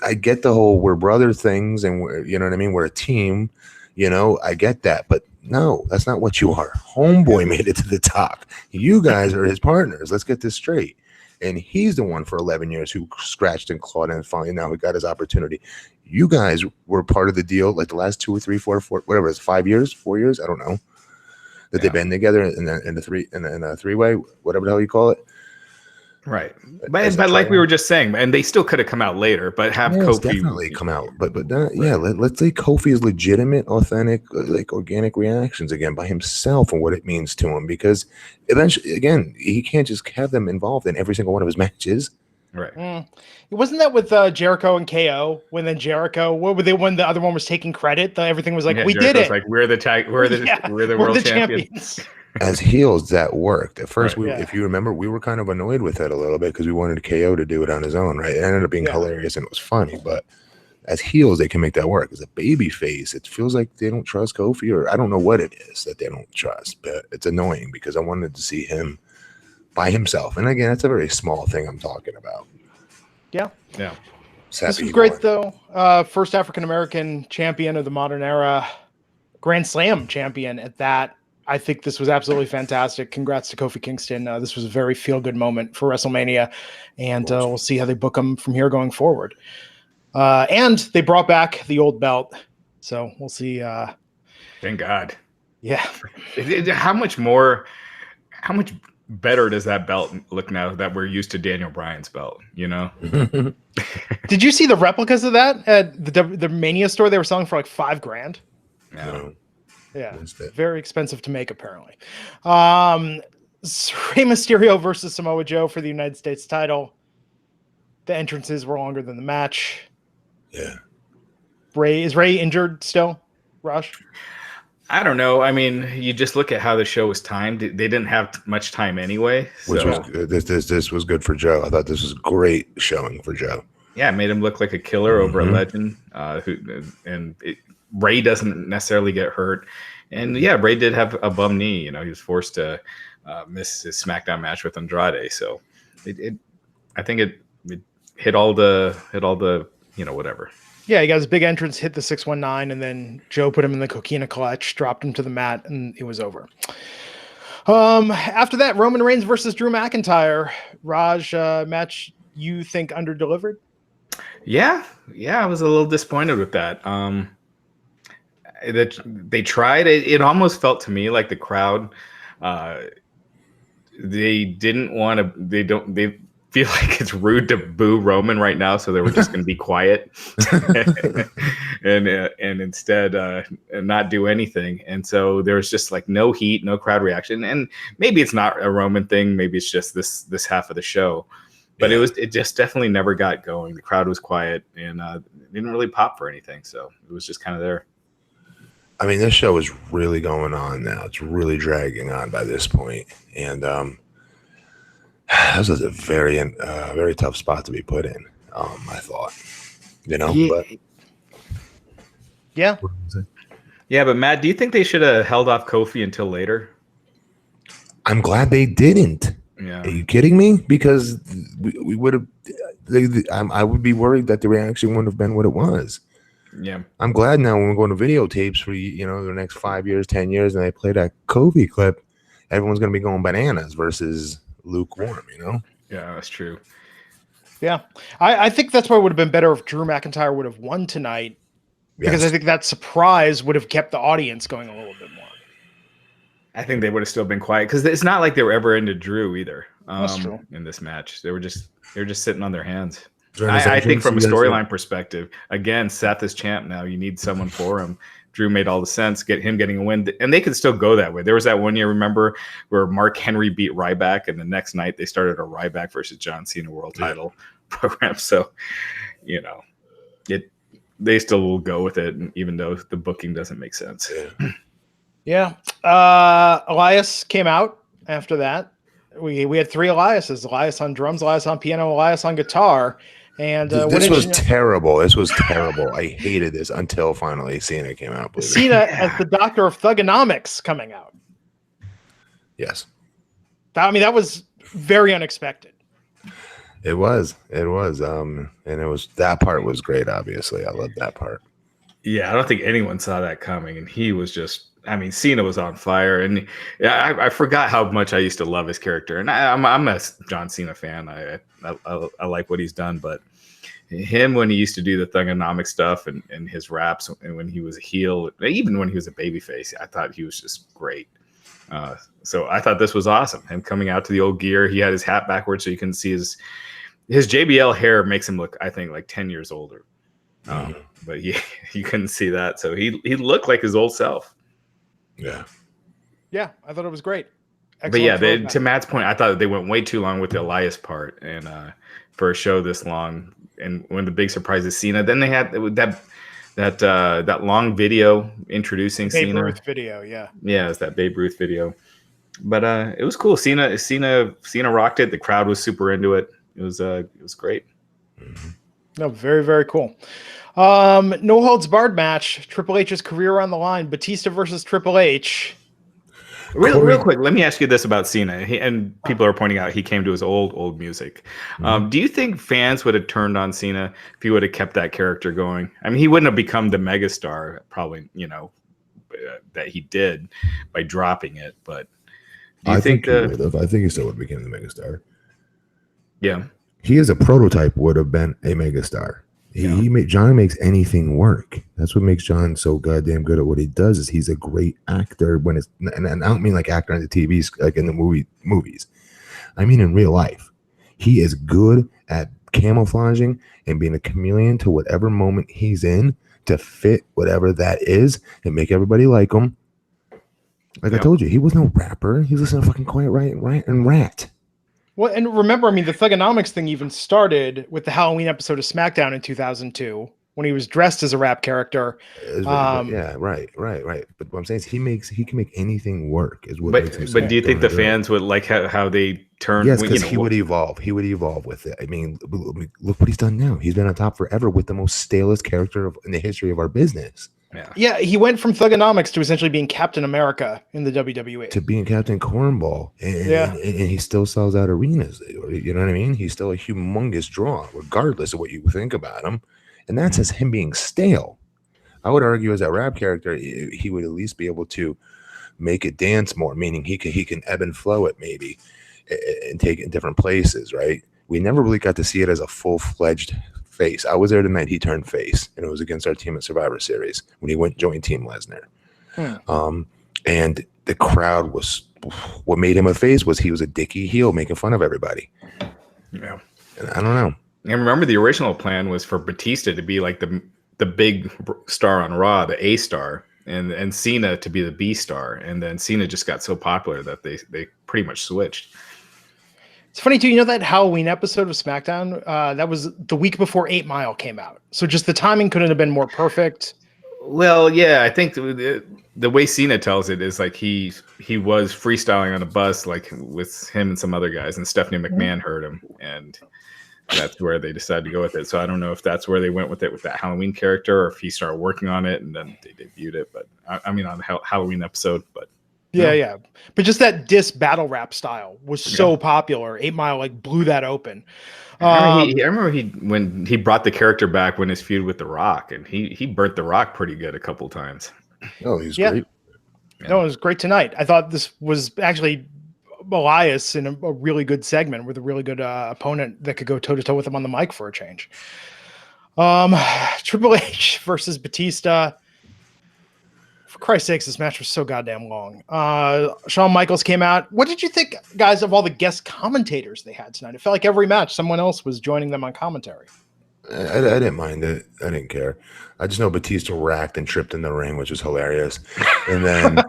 I get the whole we're brother things, and we're, what I mean, we're a team. I get that, but no, that's not what you are. Homeboy made it to the top. You guys are his partners. Let's get this straight. And he's the one for 11 years who scratched and clawed, and finally now he got his opportunity. You guys were part of the deal, like the last 2 or 3, 4, whatever it's 5 years, 4 years, I don't know. That they've been together in the three-way, whatever the hell you call it. Right, but like we were just saying, and they still could have come out later, but have Kofi definitely come out. But let's say Kofi is legitimate, authentic, like organic reactions again by himself and what it means to him, because eventually, again, he can't just have them involved in every single one of his matches. Right. Wasn't that with Jericho and KO? When then Jericho, what were they? When the other one was taking credit, everything was like, "We Jericho's did it." Like we're the world champions. As heels, that worked. At first, if you remember, we were kind of annoyed with it a little bit because we wanted KO to do it on his own, right? It ended up being hilarious and it was funny, but as heels, they can make that work. As a baby face, it feels like they don't trust Kofi, or I don't know what it is that they don't trust, but it's annoying because I wanted to see him by himself. And again, that's a very small thing I'm talking about. Yeah. This was great, though. First African-American champion of the modern era, Grand Slam champion at that. I think this was absolutely fantastic. Congrats to Kofi Kingston. This was a very feel-good moment for WrestleMania, and we'll see how they book him from here going forward. And they brought back the old belt, so we'll see. Thank God. Yeah. How much better does that belt look now that we're used to Daniel Bryan's belt? Did you see the replicas of that at the Mania store? They were selling for like $5,000. No. Yeah, very expensive to make, apparently. Rey Mysterio versus Samoa Joe for the United States title. The entrances were longer than the match. Yeah. Is Rey injured still, Raj? I don't know. I mean, you just look at how the show was timed. They didn't have much time anyway. Which was good. This was good for Joe. I thought this was great showing for Joe. Yeah, it made him look like a killer over a legend. Ray doesn't necessarily get hurt. And Ray did have a bum knee. He was forced to miss his SmackDown match with Andrade. So I think it hit all the whatever. Yeah, he got his big entrance, hit the 619, and then Joe put him in the coquina clutch, dropped him to the mat, and it was over. After that, Roman Reigns versus Drew McIntyre. Raj, match you think under-delivered? Yeah, I was a little disappointed with that. That they tried. It almost felt to me like the crowd, they didn't want to. They feel like it's rude to boo Roman right now, so they were just going to be quiet and instead not do anything. And so there was just like no heat, no crowd reaction. And maybe it's not a Roman thing. Maybe it's just this half of the show. But it just definitely never got going. The crowd was quiet and it didn't really pop for anything. So it was just kind of there. I mean, this show is really going on now. It's really dragging on by this point. And this was a very tough spot to be put in, I thought. But yeah. Yeah, but Matt, do you think they should have held off Kofi until later? I'm glad they didn't. Yeah. Are you kidding me? Because we would have. I would be worried that the reaction wouldn't have been what it was. Yeah. I'm glad now when we're going to videotapes for the next 5 years, 10 years, and they play that Kofi clip, everyone's going to be going bananas versus lukewarm. Yeah, that's true. Yeah, I think that's why it would have been better if Drew McIntyre would have won tonight, because I think that surprise would have kept the audience going a little bit more. I think they would have still been quiet because it's not like they were ever into Drew either. That's true. In this match, they were just sitting on their hands. I think from a storyline perspective, again, Seth is champ now. You need someone for him. Drew made all the sense, getting a win, and they could still go that way. There was that one year, remember, where Mark Henry beat Ryback, and the next night they started a Ryback versus John Cena world title program. So, they still will go with it, even though the booking doesn't make sense. Yeah. Elias came out after that. We had 3 Eliases: Elias on drums, Elias on piano, Elias on guitar. And this was terrible. This was terrible. I hated this until finally Cena came out. Cena as the doctor of thugonomics coming out. Yes. That was very unexpected. It was. And that part was great. Obviously, I loved that part. Yeah, I don't think anyone saw that coming, and he was just. Cena was on fire, and I forgot how much I used to love his character. And I'm a John Cena fan. I like what he's done, but him when he used to do the thugonomic stuff and his raps, and when he was a heel, even when he was a babyface, I thought he was just great. So I thought this was awesome. Him coming out to the old gear, he had his hat backwards so you can see his JBL hair makes him look, I think, like 10 years older. But you couldn't see that, so he looked like his old self. Yeah, I thought it was great. Excellent. But yeah, to Matt's point, I thought they went way too long with the Elias part, and for a show this long, and one of the big surprises, Cena. Then they had that long video introducing Babe Cena. Ruth video, yeah, it's that Babe Ruth video. But it was cool. Cena rocked it. The crowd was super into it. It was great. No, very, very cool. No holds barred match. Triple H's career on the line. Batista versus Triple H. Real quick, let me ask you this about Cena. And people are pointing out he came to his old music. Do you think fans would have turned on Cena if he would have kept that character going? He wouldn't have become the megastar, probably, that he did by dropping it. But do you think he would have? I think he still would have become the megastar. Yeah. He as a prototype would have been a megastar. John makes anything work. That's what makes John so goddamn good at what he does. Is he's a great actor when it's, and I don't mean like actor on the TV, like in the movies. I mean in real life. He is good at camouflaging and being a chameleon to whatever moment he's in to fit whatever that is and make everybody like him. Like I told you, he was no rapper. He was listening to fucking Quiet Riot and Rat. Well, and remember, the thugonomics thing even started with the Halloween episode of SmackDown in 2002 when he was dressed as a rap character. Right. But what I'm saying is he can make anything work. Is what. But do you think the fans would like how they turned? Yes, because he would evolve. He would evolve with it. Look what he's done now. He's been on top forever with the most stalest character in the history of our business. Yeah, he went from thugonomics to essentially being Captain America in the WWE. To being Captain Cornball. And he still sells out arenas. You know what I mean? He's still a humongous draw, regardless of what you think about him. And that's as him being stale. I would argue as that rap character, he would at least be able to make it dance more, meaning he can ebb and flow it maybe and take it in different places, right? We never really got to see it as a full-fledged face. I was there the night he turned face, and it was against our team at Survivor Series when he joined Team Lesnar. And the crowd was, what made him a face was he was a dicky heel making fun of everybody. Yeah. And I don't know. And remember, the original plan was for Batista to be like the big star on Raw, the A star, and Cena to be the B star. And then Cena just got so popular that they pretty much switched. It's funny too, you know, that Halloween episode of SmackDown, that was the week before 8 Mile came out. So just the timing couldn't have been more perfect. Well, yeah, I think the way Cena tells it is like he was freestyling on a bus, like with him and some other guys, and Stephanie McMahon heard him, and that's where they decided to go with it. So I don't know if that's where they went with it with that Halloween character, or if he started working on it and then they debuted it. But I mean, on the Halloween episode, but. Yeah. But just that diss battle rap style was so popular. 8 Mile like blew that open. I remember when he brought the character back when his feud with The Rock, and he burnt The Rock pretty good a couple times. Oh, he's great. Yeah. No, it was great tonight. I thought this was actually Elias in a really good segment with a really good opponent that could go toe to toe with him on the mic for a change. Triple H versus Batista. For Christ's sakes, this match was so goddamn long. Shawn Michaels came out. What did you think, guys, of all the guest commentators they had tonight? It felt like every match someone else was joining them on commentary. I didn't mind it. I didn't care. I just know Batista racked and tripped in the ring, which was hilarious. And then,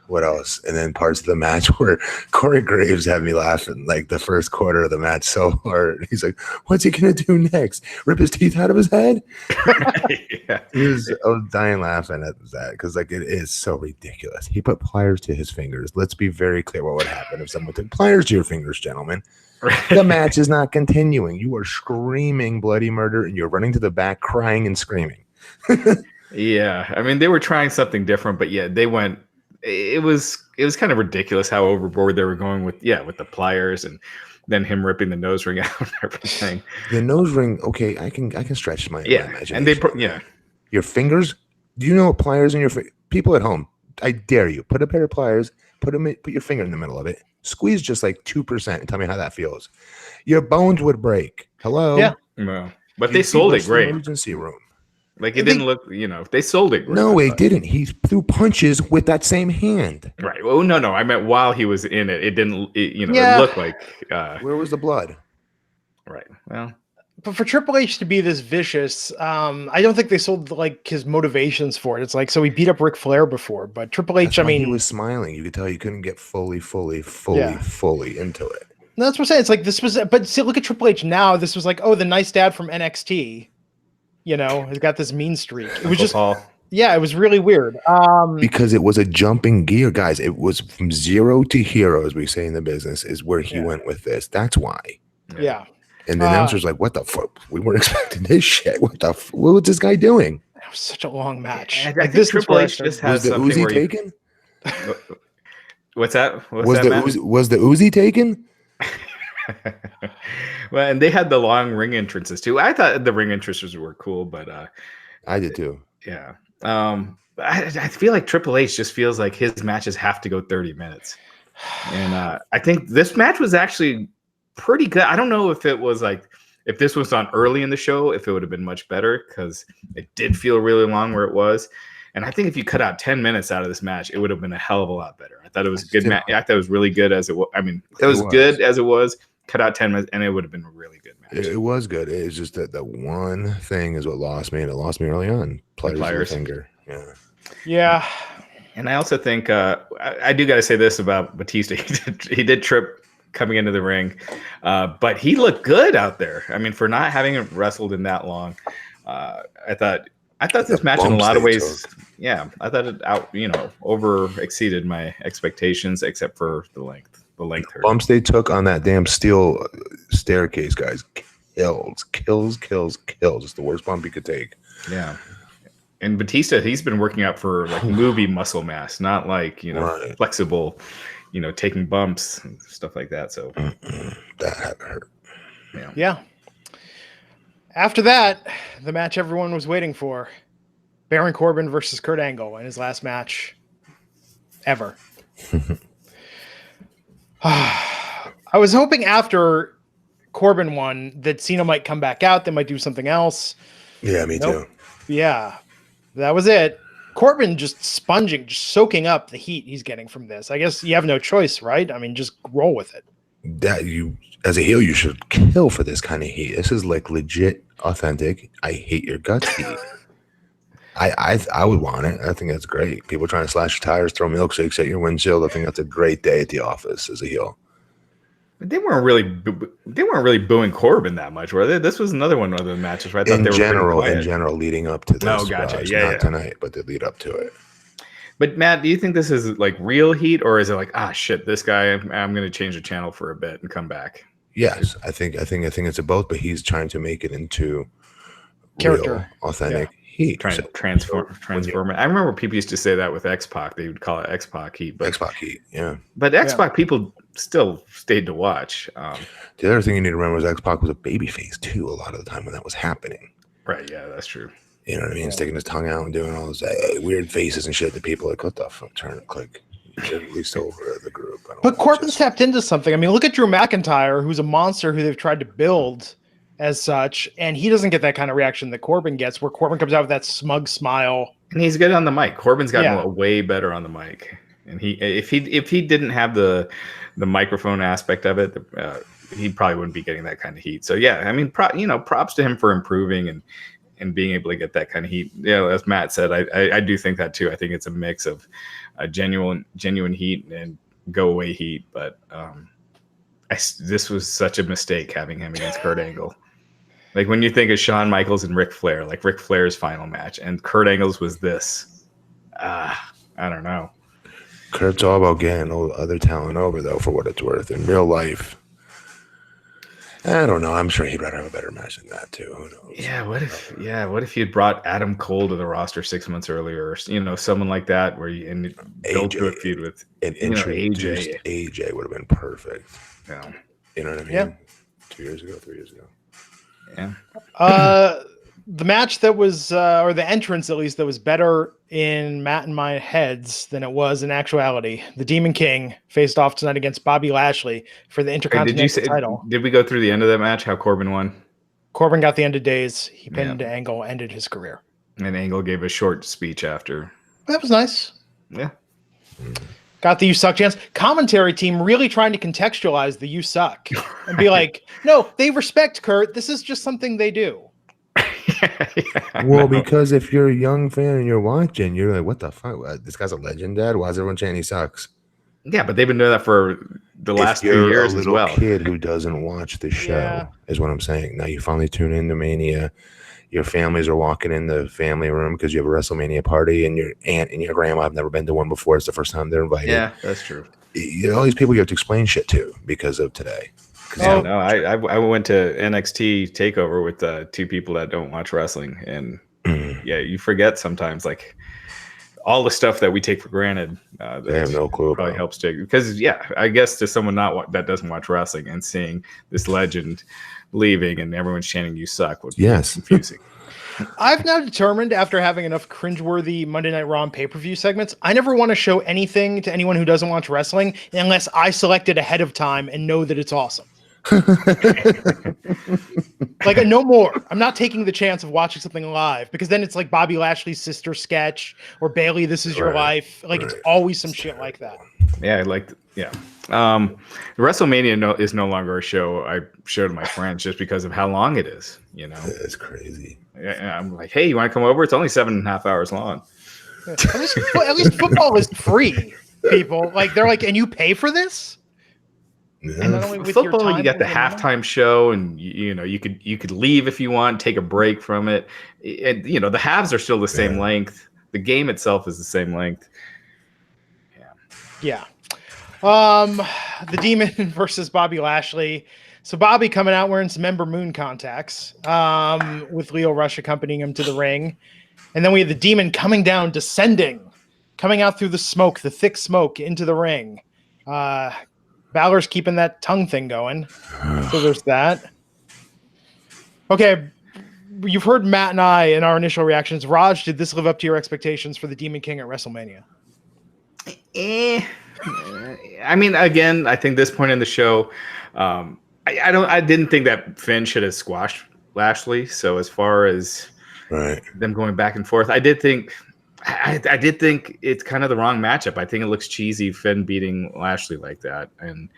what else? And then parts of the match where Corey Graves had me laughing, like the first quarter of the match so hard. He's like, what's he going to do next? Rip his teeth out of his head? I was dying laughing at that because like it is so ridiculous. He put pliers to his fingers. Let's be very clear what would happen if someone took pliers to your fingers, gentlemen. The match is not continuing. You are screaming bloody murder and you're running to the back crying and screaming. Yeah. I mean, they were trying something different, but yeah, they went. It was kind of ridiculous how overboard they were going with the pliers and then him ripping the nose ring out and everything. The nose ring, okay, I can stretch my imagination. And your fingers. Do you know what pliers in your people at home? I dare you, put a pair of pliers, put your finger in the middle of it, squeeze just like 2%, and tell me how that feels. Your bones would break. Hello. Yeah. Well, but they sold it great. Emergency room. Like it didn't look, they sold it. No, it didn't. He threw punches with that same hand. Right. Well, no. I meant while he was in it, it didn't. It looked like. Where was the blood? Right. Well, but for Triple H to be this vicious, I don't think they sold like his motivations for it. It's like, so he beat up Ric Flair before, but Triple H, he was smiling. You could tell he couldn't get fully into it. No, that's what I'm saying. It's like this was, but see, look at Triple H now. This was like, oh, the nice dad from NXT. He's got this mean streak. It was it was really weird. Because it was a jumping gear, guys. It was from zero to hero, as we say in the business, is where he went with this. That's why. Yeah. And the announcer's like, what the fuck? We weren't expecting this shit. What was this guy doing? That was such a long match. I think this Triple H just has something Uzi taken? What's that? Was the Uzi taken? Well, and they had the long ring entrances too. I thought the ring entrances were cool, but I did too. Yeah. I feel like Triple H just feels like his matches have to go 30 minutes. And I think this match was actually pretty good. I don't know if it was like, if this was on early in the show, if it would have been much better, because it did feel really long where it was. And I think if you cut out 10 minutes out of this match, it would have been a hell of a lot better. I thought it was a good match. I thought it was really good as it was. I mean, it was good as it was. Cut out 10 minutes, and it would have been a really good match. It was good. It's just that the one thing is what lost me, and it lost me early on. Pliers. Finger. Yeah. Yeah. And I also think I do got to say this about Batista. He did trip coming into the ring, but he looked good out there. I mean, for not having wrestled in that long, I thought this match in a lot of ways, I thought it over exceeded my expectations, except for the length. The bumps they took on that damn steel staircase, guys, kills. It's the worst bump you could take. Yeah. And Batista, he's been working out for like movie muscle mass, not like, flexible, taking bumps and stuff like that. So that had to hurt. Yeah. After that, the match everyone was waiting for, Baron Corbin versus Kurt Angle in his last match ever. I was hoping after Corbin one that Cena might come back out. They might do something else. Yeah, me too. Yeah, that was it. Corbin just sponging, just soaking up the heat he's getting from this. I guess you have no choice, right? I mean, just roll with it. That you, as a heel, you should kill for this kind of heat. This is like legit, authentic. I hate your guts heat. I would want it. I think that's great. People trying to slash your tires, throw milkshakes at your windshield. I think that's a great day at the office as a heel. But they weren't really booing Corbin that much, were they? This was another one of the matches, right? In general, leading up to this. Oh, gotcha. Not tonight, but they lead up to it. But Matt, do you think this is like real heat, or is it like, shit, this guy, I'm going to change the channel for a bit and come back? Yes, I think it's a both, but he's trying to make it into character, real, authentic heat. Trying to transform it. I remember people used to say that with X-Pac. They would call it X-Pac heat. X-Pac heat, yeah. But X-Pac people still stayed to watch. The other thing you need to remember is X-Pac was a babyface too a lot of the time when that was happening. Right, yeah, that's true. You know what I mean? Sticking his tongue out and doing all those weird faces and shit that people are like, what the fuck? Turn and click. At least over the group. But Corbin's tapped into something. I mean, look at Drew McIntyre, who's a monster who they've tried to build as such, and he doesn't get that kind of reaction that Corbin gets, where Corbin comes out with that smug smile. And he's good on the mic. Corbin's gotten way better on the mic. And if he didn't have the microphone aspect of it, he probably wouldn't be getting that kind of heat. So yeah, I mean, props to him for improving and being able to get that kind of heat. Yeah, as Matt said, I do think that too. I think it's a mix of genuine heat and go away heat. But this was such a mistake having him against Kurt Angle. Like when you think of Shawn Michaels and Ric Flair, like Ric Flair's final match, and Kurt Angle's was this. I don't know. Kurt's all about getting other talent over, though, for what it's worth. In real life, I don't know. I'm sure he'd rather have a better match than that, too. Who knows? What if you'd brought Adam Cole to the roster 6 months earlier, or someone like that, where you built to a feud with AJ. AJ would have been perfect. Yeah. You know what I mean? Yeah. 2 years ago, 3 years ago. Yeah. The match that was, or the entrance at least, that was better in Matt and my heads than it was in actuality. The Demon King faced off tonight against Bobby Lashley for the Intercontinental title. Did we go through the end of that match? How Corbin won? Corbin got the end of days. He pinned Angle, ended his career. And Angle gave a short speech after. That was nice. Yeah. Got the "you suck" chance. Commentary team really trying to contextualize the "you suck" and be like, no, they respect Kurt. This is just something they do. Well, because if you're a young fan and you're watching, you're like, what the fuck? This guy's a legend, Dad. Why is everyone saying he sucks? Yeah, but they've been doing that for the last 3 years as well. Kid who doesn't watch the show is what I'm saying. Now you finally tune into Mania. Your families are walking in the family room because you have a WrestleMania party, and your aunt and your grandma have never been to one before. It's the first time they're invited. Yeah, that's true. All these people you have to explain shit to because of today. Yeah, no, I went to NXT Takeover with 2 people that don't watch wrestling, and you forget sometimes like all the stuff that we take for granted. They have no clue. Probably helps too, because I guess to someone that doesn't watch wrestling and seeing this legend leaving and everyone's chanting "you suck" would be confusing. I've now determined, after having enough cringeworthy Monday Night Raw pay-per-view segments, I never want to show anything to anyone who doesn't watch wrestling unless I select it ahead of time and know that it's awesome. Like, no more. I'm not taking the chance of watching something live, because then it's like Bobby Lashley's sister sketch or Bailey, "This Is Your Life." Like, it's always some shit like that. Yeah, WrestleMania is no longer a show I show to my friends just because of how long it is. It's crazy. I'm like, hey, you want to come over? It's only 7.5 hours long. At least football is free, people. Like, they're like, and you pay for this? Yeah. And not only with football, your time, you got the halftime show, and you could leave if you want, take a break from it. And the halves are still the same length. The game itself is the same length. Yeah. The Demon versus Bobby Lashley. So Bobby coming out wearing some Ember Moon contacts, with Lio Rush accompanying him to the ring. And then we have the Demon coming down, coming out through the smoke, the thick smoke, into the ring. Balor's keeping that tongue thing going. So there's that. Okay. You've heard Matt and I in our initial reactions. Raj, did this live up to your expectations for the Demon King at WrestleMania? I mean, again, I think this point in the show, I didn't think that Finn should have squashed Lashley. So as far as them going back and forth, I did think it's kind of the wrong matchup. I think it looks cheesy, Finn beating Lashley like that. And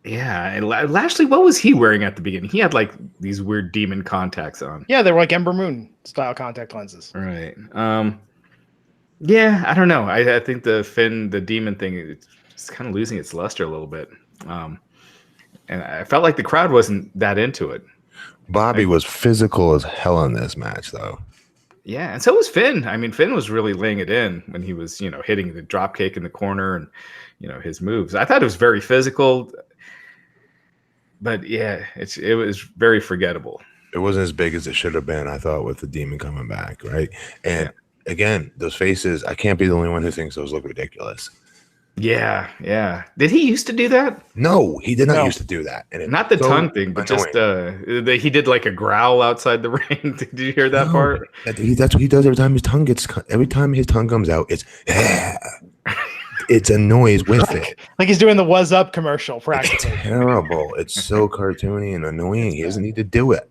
and Lashley, what was he wearing at the beginning? He had like these weird demon contacts on. Yeah, they were like Ember Moon style contact lenses. Right. Yeah, I don't know. I think the demon thing, it's kind of losing its luster a little bit. And I felt like the crowd wasn't that into it. Bobby was physical as hell in this match, though. Yeah, and so was Finn. I mean, Finn was really laying it in when he was, hitting the drop kick in the corner and, his moves. I thought it was very physical. But yeah, it was very forgettable. It wasn't as big as it should have been, I thought, with the demon coming back, right? And again, those faces, I can't be the only one who thinks those look ridiculous. Yeah. Did he used to do that? No, he did not used to do that. And not the tongue thing, but annoying. Just he did like a growl outside the ring. Did you hear that part? That's what he does every time his tongue comes out. It's a noise with it. Like he's doing the "Was Up" commercial practically. It's terrible. It's so cartoony and annoying. He doesn't need to do it.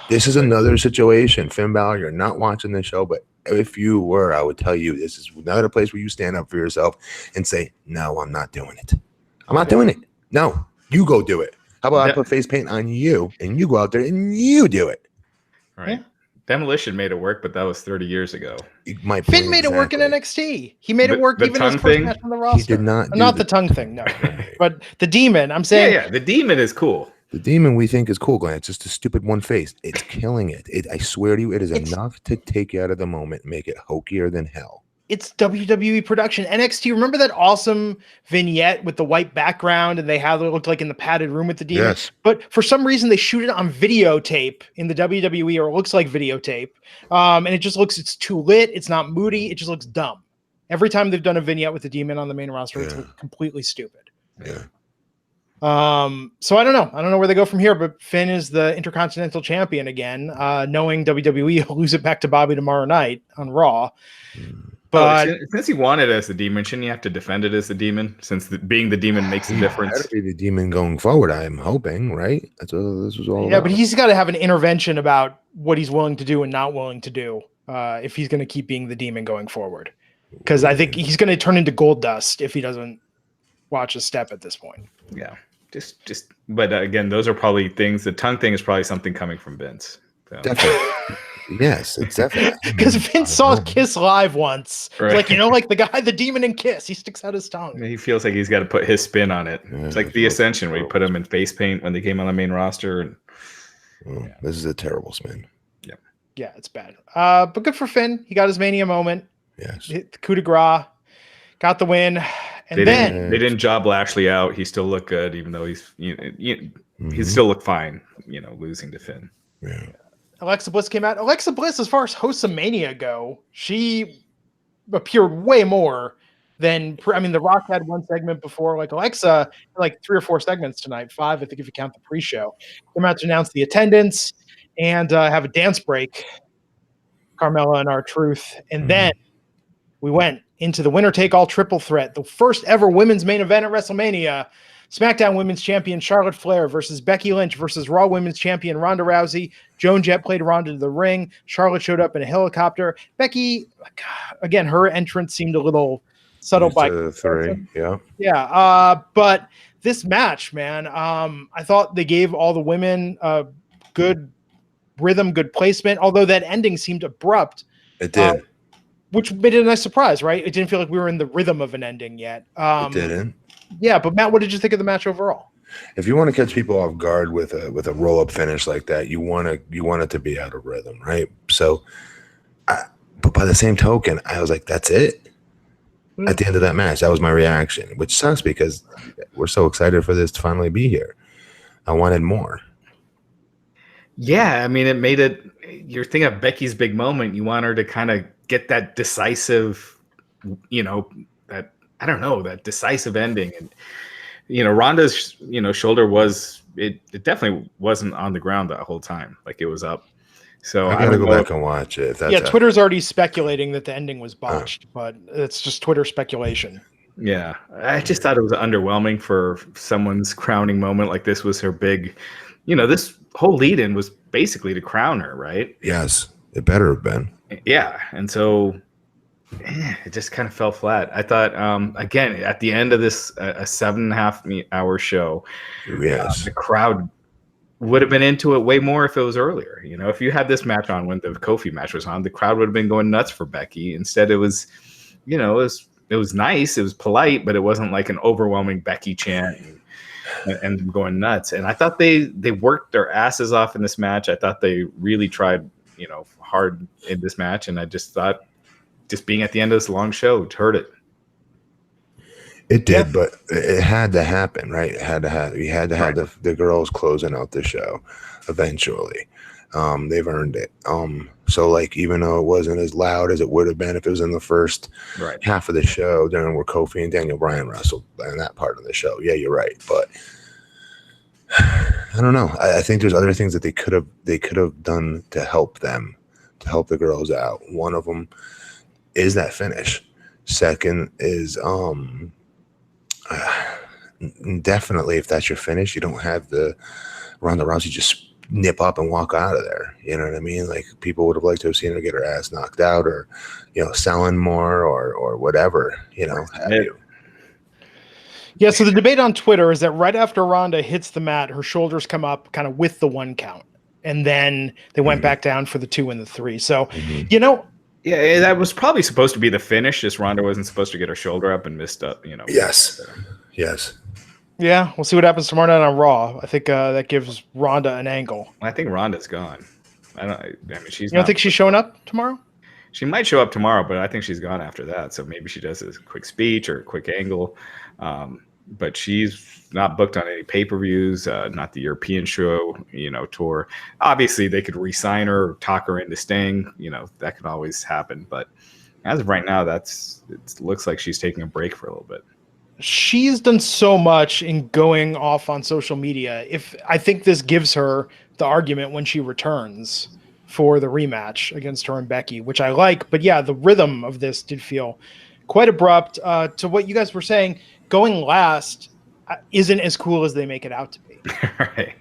This is another situation. Finn Balor, you're not watching the show, but if you were, I would tell you this is another place where you stand up for yourself and say, no, I'm not doing it. I'm not doing it. No, you go do it. How about I put face paint on you and you go out there and you do it? Right. Yeah. Demolition made it work, but that was 30 years ago. Finn made it work in NXT. He made it work even his first match on the roster. He did not. Not the tongue thing, no. But the demon, I'm saying. Yeah, the demon is cool. The demon we think is cool, Glenn. It's just a stupid one face. It's killing it. I swear to you, it is enough to take you out of the moment and make it hokier than hell. It's WWE production. NXT, remember that awesome vignette with the white background and they had it looked like in the padded room with the demon? Yes. But for some reason, they shoot it on videotape in the WWE, or it looks like videotape. And it just looks, it's too lit. It's not moody. It just looks dumb. Every time they've done a vignette with the demon on the main roster, it's completely stupid. Yeah. So I don't know. I don't know where they go from here, but Finn is the Intercontinental Champion again, knowing WWE will lose it back to Bobby tomorrow night on Raw. But since he wanted it as the demon, shouldn't he have to defend it as the demon? Since being the demon makes a difference. That'd be the demon going forward, I'm hoping, right? That's what this was all about. But he's got to have an intervention about what he's willing to do and not willing to do if he's going to keep being the demon going forward. Because I think he's going to turn into gold dust if he doesn't watch a step at this point. Yeah. But again, those are probably things. The tongue thing is probably something coming from Vince. So. Definitely. Yes, it's definitely. Because Vince saw Kiss live once. Right. Like, like the guy, the demon in Kiss, he sticks out his tongue. He feels like he's got to put his spin on it. Yeah, it's like the Ascension where he put him in face paint when they came on the main roster. And, This is a terrible spin. Yeah. Yeah, it's bad. But good for Finn. He got his Mania moment. Yes. Hit the coup de grace. Got the win. And they didn't job Lashley out. He still looked good, even though he still looked fine, losing to Finn. Yeah. Alexa Bliss came out. Alexa Bliss, as far as hosts of Mania go, she appeared way more than, The Rock had one segment before. Like Alexa, like 3 or 4 segments tonight, 5, I think, if you count the pre-show. Came out to announce the attendance and have a dance break. Carmella and R-Truth. And then we went into the winner-take-all triple threat, the first ever women's main event at WrestleMania. SmackDown Women's Champion Charlotte Flair versus Becky Lynch versus Raw Women's Champion Ronda Rousey. Joan Jett played Ronda to the ring. Charlotte showed up in a helicopter. Becky, again, her entrance seemed a little subtle by 3. Yeah. Yeah. But this match, man, I thought they gave all the women good rhythm, good placement, although that ending seemed abrupt. It did. Which made it a nice surprise, right? It didn't feel like we were in the rhythm of an ending yet. It didn't. Yeah, but Matt, what did you think of the match overall? If you want to catch people off guard with a roll up finish like that, you want it to be out of rhythm, right? So, but by the same token, I was like, that's it. At the end of that match, that was my reaction, which sucks because we're so excited for this to finally be here. I wanted more. Yeah, it made it. You're thinking of Becky's big moment. You want her to kind of get that decisive, that decisive ending. And, Ronda's, shoulder was, it definitely wasn't on the ground that whole time. Like it was up. So I gotta go back and watch it. Twitter's already speculating that the ending was botched, but it's just Twitter speculation. Yeah, I just thought it was underwhelming for someone's crowning moment. Like this was her big, this whole lead-in was basically to crown her, right? Yes, it better have been. Yeah, and so it just kind of fell flat. I thought, again, at the end of this a 7.5 hour show, Yes, the crowd would have been into it way more if it was earlier. If you had this match on when the Kofi match was on, the crowd would have been going nuts for Becky. Instead, it was, it was nice, it was polite, but it wasn't like an overwhelming Becky chant and going nuts. And I thought they worked their asses off in this match. I thought they really tried, hard in this match, and I just thought just being at the end of this long show hurt it. It did, but it had to happen, right? It had to have. You had to have the girls closing out the show eventually. They've earned it. So like, even though it wasn't as loud as it would have been if it was in the first half of the show during where Kofi and Daniel Bryan wrestled in that part of the show. Yeah, you're right, but I don't know. I think there's other things that they could have done to help them, to help the girls out. One of them is that finish. Second is definitely, if that's your finish, you don't have the Ronda Rousey just nip up and walk out of there. You know what I mean? Like, people would have liked to have seen her get her ass knocked out, or selling more, or whatever. Have you. Yeah, so the debate on Twitter is that right after Ronda hits the mat, her shoulders come up kind of with the 1 count, and then they went back down for the 2 and the 3. So, yeah, that was probably supposed to be the finish. Just Ronda wasn't supposed to get her shoulder up and missed up. Yes. Yeah, we'll see what happens tomorrow night on Raw. I think that gives Ronda an angle. I think Ronda's gone. I mean, she's. You don't think she's showing up tomorrow? She might show up tomorrow, but I think she's gone after that. So maybe she does a quick speech or a quick angle. But she's not booked on any pay-per-views, not the European show, tour. Obviously, they could re-sign her or talk her into staying. That could always happen. But as of right now, it looks like she's taking a break for a little bit. She's done so much in going off on social media. I think this gives her the argument when she returns for the rematch against her and Becky, which I like. But yeah, the rhythm of this did feel quite abrupt. To what you guys were saying, going last isn't as cool as they make it out to be. Right.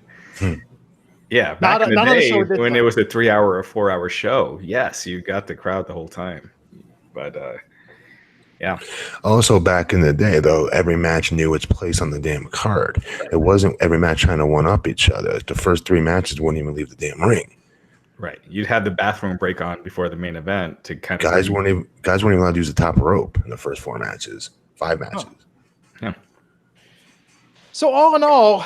Yeah, back in the day when it was a 3-hour or 4-hour show, yes, you got the crowd the whole time. But yeah. Also, back in the day, though, every match knew its place on the damn card. It wasn't every match trying to one-up each other. The first 3 matches wouldn't even leave the damn ring. Right. You'd have the bathroom break on before the main event to kind of guys weren't even allowed to use the top rope in the first 4 matches, 5 matches. Oh. Yeah. So all in all,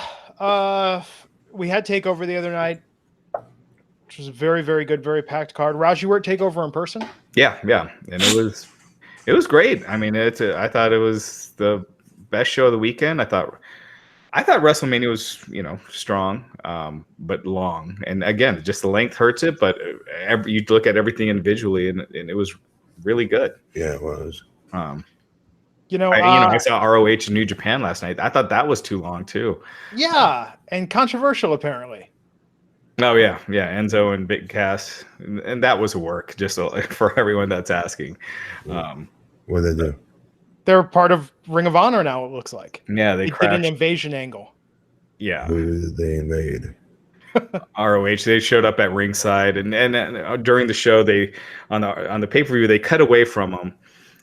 we had TakeOver the other night, which was a very, very good, very packed card. Raj, you were at TakeOver in person? Yeah, and it was great. I mean, I thought it was the best show of the weekend. I thought WrestleMania was, strong, but long. And again, just the length hurts it. But you look at everything individually, and it was really good. Yeah, it was. I saw ROH in New Japan last night. I thought that was too long too. Yeah, and controversial apparently. Oh yeah, Enzo and Big Cass, and that was work. Just for everyone that's asking. What did they do? They're part of Ring of Honor now, it looks like. Yeah, they did an invasion angle. Yeah. Who did they invade? ROH. They showed up at ringside, and during the show, they on the pay-per-view they cut away from them,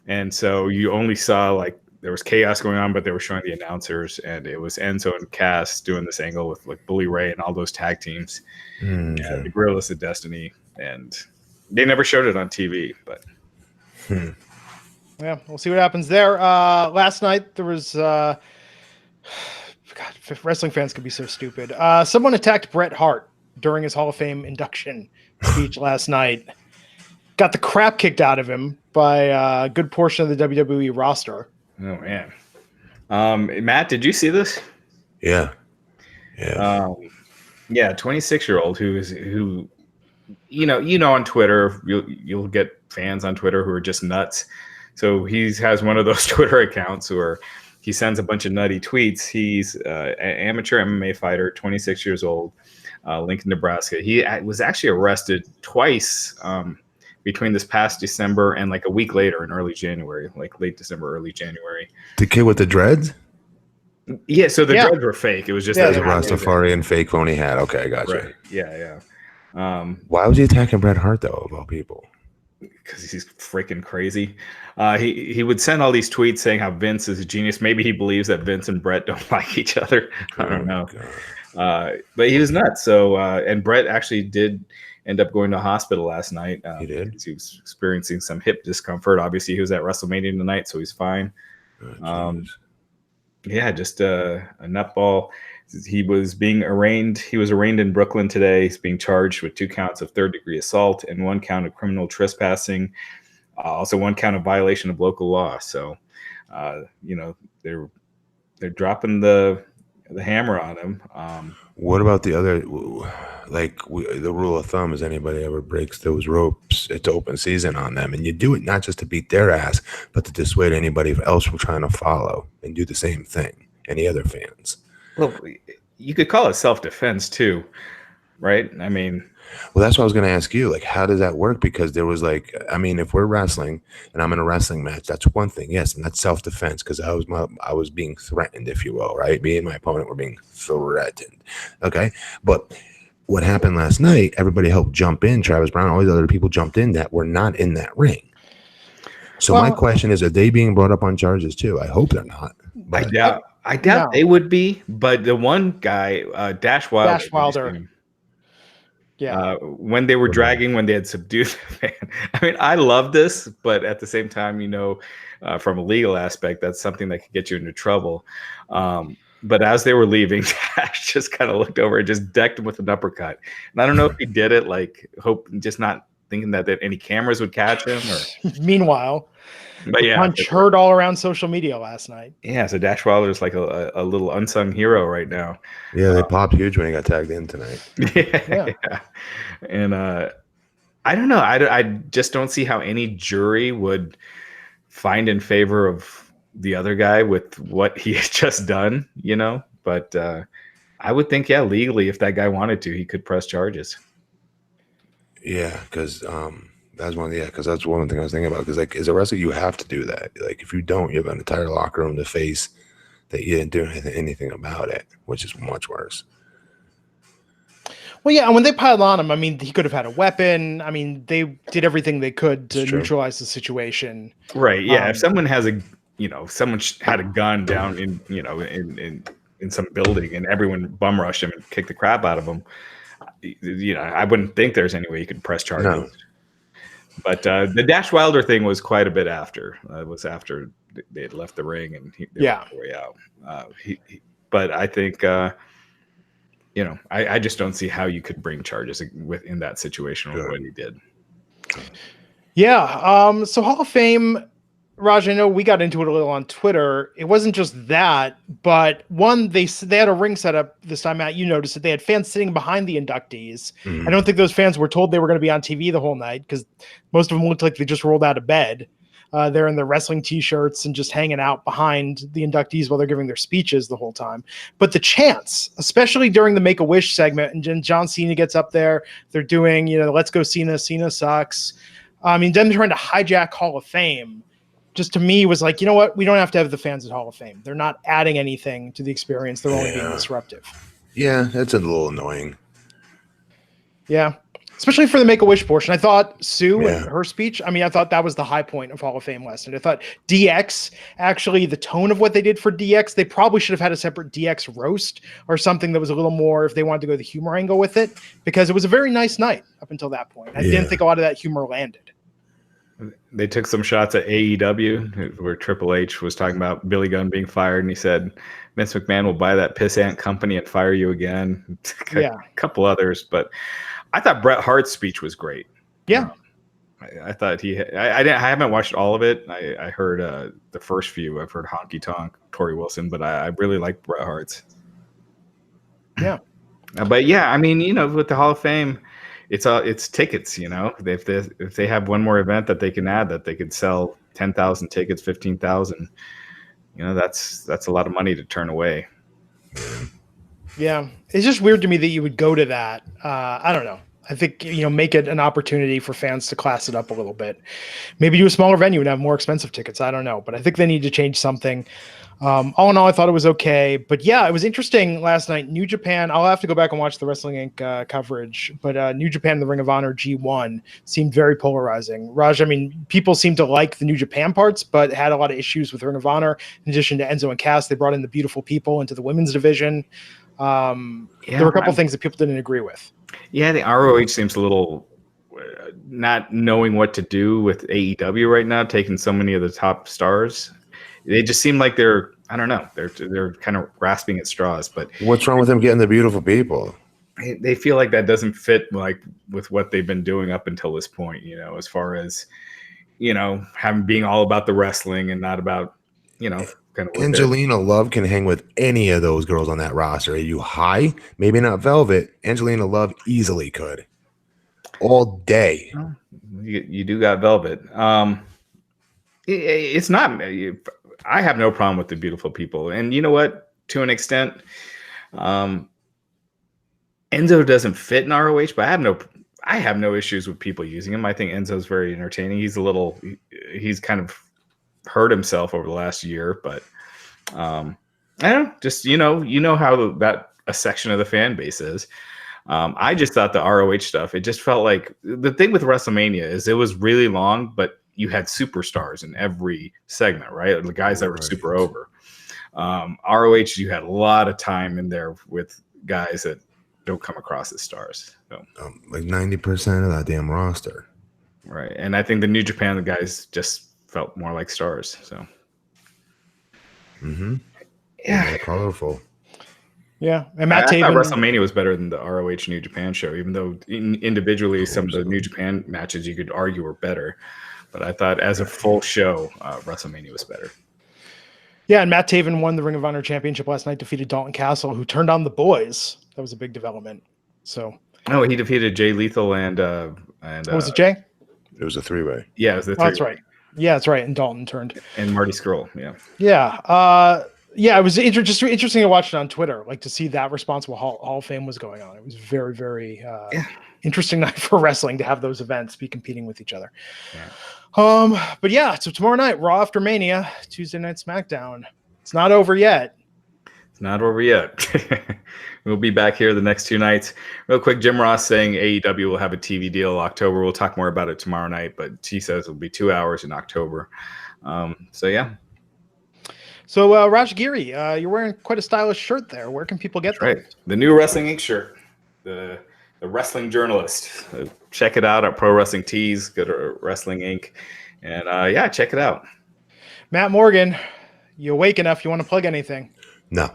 and so you only saw there was chaos going on, but they were showing the announcers, and it was Enzo and Cass doing this angle with Bully Ray and all those tag teams, the Guerrillas of Destiny, and they never showed it on TV, but. Yeah, we'll see what happens there. Last night, there was... God, wrestling fans could be so stupid. Someone attacked Bret Hart during his Hall of Fame induction speech last night. Got the crap kicked out of him by a good portion of the WWE roster. Oh, man. Matt, did you see this? Yeah. 26-year-old who on Twitter, you'll get fans on Twitter who are just nuts. So he has one of those Twitter accounts where he sends a bunch of nutty tweets. He's an amateur MMA fighter, 26 years old, Lincoln, Nebraska. He was actually arrested twice between this past December and like a week later in early January, like late December, early January. The kid with the dreads? Yeah, so the dreads were fake. It was just a Rastafarian fake phony hat. Okay, I got you. Right. Yeah. Why was he attacking Bret Hart though, of all people? Because he's freaking crazy. He would send all these tweets saying how Vince is a genius. Maybe he believes that Vince and Bret don't like each other. I don't know. But he was nuts. So and Bret actually did end up going to a hospital last night. He did. He was experiencing some hip discomfort. Obviously, he was at WrestleMania tonight, so he's fine. Just a nutball. He was being arraigned. He was arraigned in Brooklyn today. He's being charged with 2 counts of third-degree assault and 1 count of criminal trespassing. Also 1 count of violation of local law. So, they're dropping the hammer on him. What about the other? The rule of thumb is anybody ever breaks those ropes, it's open season on them, and you do it not just to beat their ass, but to dissuade anybody else from trying to follow and do the same thing. Any other fans? Well, you could call it self-defense too, right? I mean, well, that's what I was going to ask you. Like, how does that work? Because there was if we're wrestling and I'm in a wrestling match, that's one thing. Yes. And that's self-defense because I was being threatened, if you will, right? Me and my opponent were being threatened. Okay. But what happened last night, everybody helped jump in. Travis Brown, all these other people jumped in that were not in that ring. So my question is, are they being brought up on charges too? I hope they're not. But I doubt they would be, but the one guy, Dash Wilder. Yeah. When they were dragging, when they had subdued the fan. I mean, I love this, but at the same time, from a legal aspect, that's something that could get you into trouble. But as they were leaving, Dash just kind of looked over and just decked him with an uppercut. And I don't know if he did it, just not thinking that any cameras would catch him. Or Meanwhile, the punch heard all around social media last night. Yeah, so Dash Wilder is like a little unsung hero right now. Yeah, they popped huge when he got tagged in tonight. Yeah. And I don't know. I just don't see how any jury would find in favor of the other guy with what he had just done, But I would think, legally, if that guy wanted to, he could press charges. Yeah, because that's one thing I was thinking about. Because as a wrestler, you have to do that. Like if you don't, you have an entire locker room to face that you didn't do anything about it, which is much worse. Well, yeah, and when they piled on him, I mean, he could have had a weapon. I mean, they did everything they could to neutralize the situation. Right. Yeah. If someone has someone had a gun down in some building and everyone bum rushed him and kicked the crap out of him, I wouldn't think there's any way you could press charges. No. But the Dash Wilder thing was quite a bit after. It was after they had left the ring and they were on their way out. But I think, I just don't see how you could bring charges within that situation with what he did. Yeah. So Hall of Fame, Raj, I know we got into it a little on Twitter. It wasn't just that, but one, they had a ring set up this time out. You noticed that they had fans sitting behind the inductees. I don't think those fans were told they were going to be on TV the whole night because most of them looked like they just rolled out of bed. They're in their wrestling T-shirts and just hanging out behind the inductees while they're giving their speeches the whole time. But the chants, especially during the Make-A-Wish segment, and John Cena gets up there, they're doing, let's go Cena, Cena sucks. I mean, them trying to hijack Hall of Fame just to me was like, you know what? We don't have to have the fans at Hall of Fame. They're not adding anything to the experience. They're only being disruptive. Yeah, that's a little annoying. Yeah. Especially for the Make-A-Wish portion. I thought Sue and her speech, I thought that was the high point of Hall of Fame last night. I thought DX, actually the tone of what they did for DX, they probably should have had a separate DX roast or something that was a little more, if they wanted to go the humor angle with it, because it was a very nice night up until that point. I didn't think a lot of that humor landed. They took some shots at AEW where Triple H was talking about Billy Gunn being fired, and he said Vince McMahon will buy that pissant company and fire you again. A couple others, but I thought Bret Hart's speech was great. Yeah, I thought I haven't watched all of it. I heard the first few. I've heard Honky Tonk, Tori Wilson, but I really liked Bret Hart's. Yeah, but yeah, with the Hall of Fame. It's tickets, if they have one more event that they can add, that they could sell 10,000 tickets, 15,000, that's a lot of money to turn away. Yeah. It's just weird to me that you would go to that. I don't know. I think, make it an opportunity for fans to class it up a little bit. Maybe do a smaller venue and have more expensive tickets. I don't know, but I think they need to change something. All in all, I thought it was okay. But yeah, it was interesting last night. New Japan, I'll have to go back and watch the Wrestling Inc. Coverage, but New Japan, the Ring of Honor G1 seemed very polarizing. Raj, I mean, people seem to like the New Japan parts, but had a lot of issues with Ring of Honor. In addition to Enzo and Cass, they brought in the Beautiful People into the women's division. There were a couple of things that people didn't agree with. Yeah, the ROH seems a little not knowing what to do with AEW right now, taking so many of the top stars. They just seem like they're kind of grasping at straws. But what's wrong with them getting the Beautiful People? They feel like that doesn't fit like with what they've been doing up until this point, as far as being all about the wrestling and not about kind of Angelina Love can hang with any of those girls on that roster. Are you high? Maybe not Velvet. Angelina Love easily could all day. You do got Velvet. It's not. I have no problem with the Beautiful People, and you know what? To an extent, Enzo doesn't fit in ROH, but I have no issues with people using him. I think Enzo's very entertaining. He's kind of hurt himself over the last year, but I don't know. Just how that a section of the fan base is. I just thought the ROH stuff. It just felt like the thing with WrestleMania is it was really long, but you had superstars in every segment, right? The guys that were super over. ROH, you had a lot of time in there with guys that don't come across as stars. So, like 90% of that damn roster. Right. And I think the New Japan, the guys just felt more like stars. So, yeah, more colorful. Yeah, and Matt Taven. I thought WrestleMania was better than the ROH New Japan show, even though individually some of the New Japan matches you could argue were better. But I thought as a full show, WrestleMania was better. Yeah, and Matt Taven won the Ring of Honor Championship last night, defeated Dalton Castle, who turned on the boys. That was a big development. So, he defeated Jay Lethal and was it Jay? It was a three-way. Yeah, it was the three-way. That's right. Yeah, that's right. And Dalton turned. And Marty Scurll. Yeah. Yeah. It was just interesting to watch it on Twitter, like to see that Responsible Hall of Fame was going on. It was very, very interesting night for wrestling to have those events be competing with each other. Yeah. But yeah, so tomorrow night, Raw after Mania, Tuesday night SmackDown. It's not over yet. It's not over yet. We'll be back here the next 2 nights. Real quick, Jim Ross saying AEW will have a TV deal October. We'll talk more about it tomorrow night, but he says it'll be 2 hours in October. So yeah. So Raj Giri, you're wearing quite a stylish shirt there. Where can people get that? Right. The new Wrestling Inc. shirt. The Wrestling Journalist. Check it out at Pro Wrestling Tees. Go to Wrestling Inc. And check it out. Matt Morgan, you awake enough? You want to plug anything? No.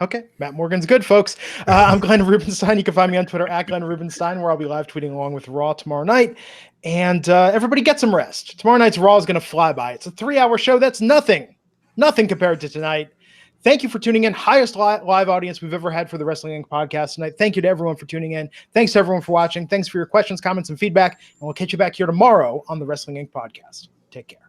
Okay. Matt Morgan's good, folks. I'm Glenn Rubenstein. You can find me on Twitter at Glenn Rubenstein, where I'll be live tweeting along with Raw tomorrow night. And everybody get some rest. Tomorrow night's Raw is going to fly by. It's a 3-hour show. That's nothing. Nothing compared to tonight. Thank you for tuning in. Highest live audience we've ever had for the Wrestling Inc. podcast tonight. Thank you to everyone for tuning in. Thanks to everyone for watching. Thanks for your questions, comments, and feedback. And we'll catch you back here tomorrow on the Wrestling Inc. podcast. Take care.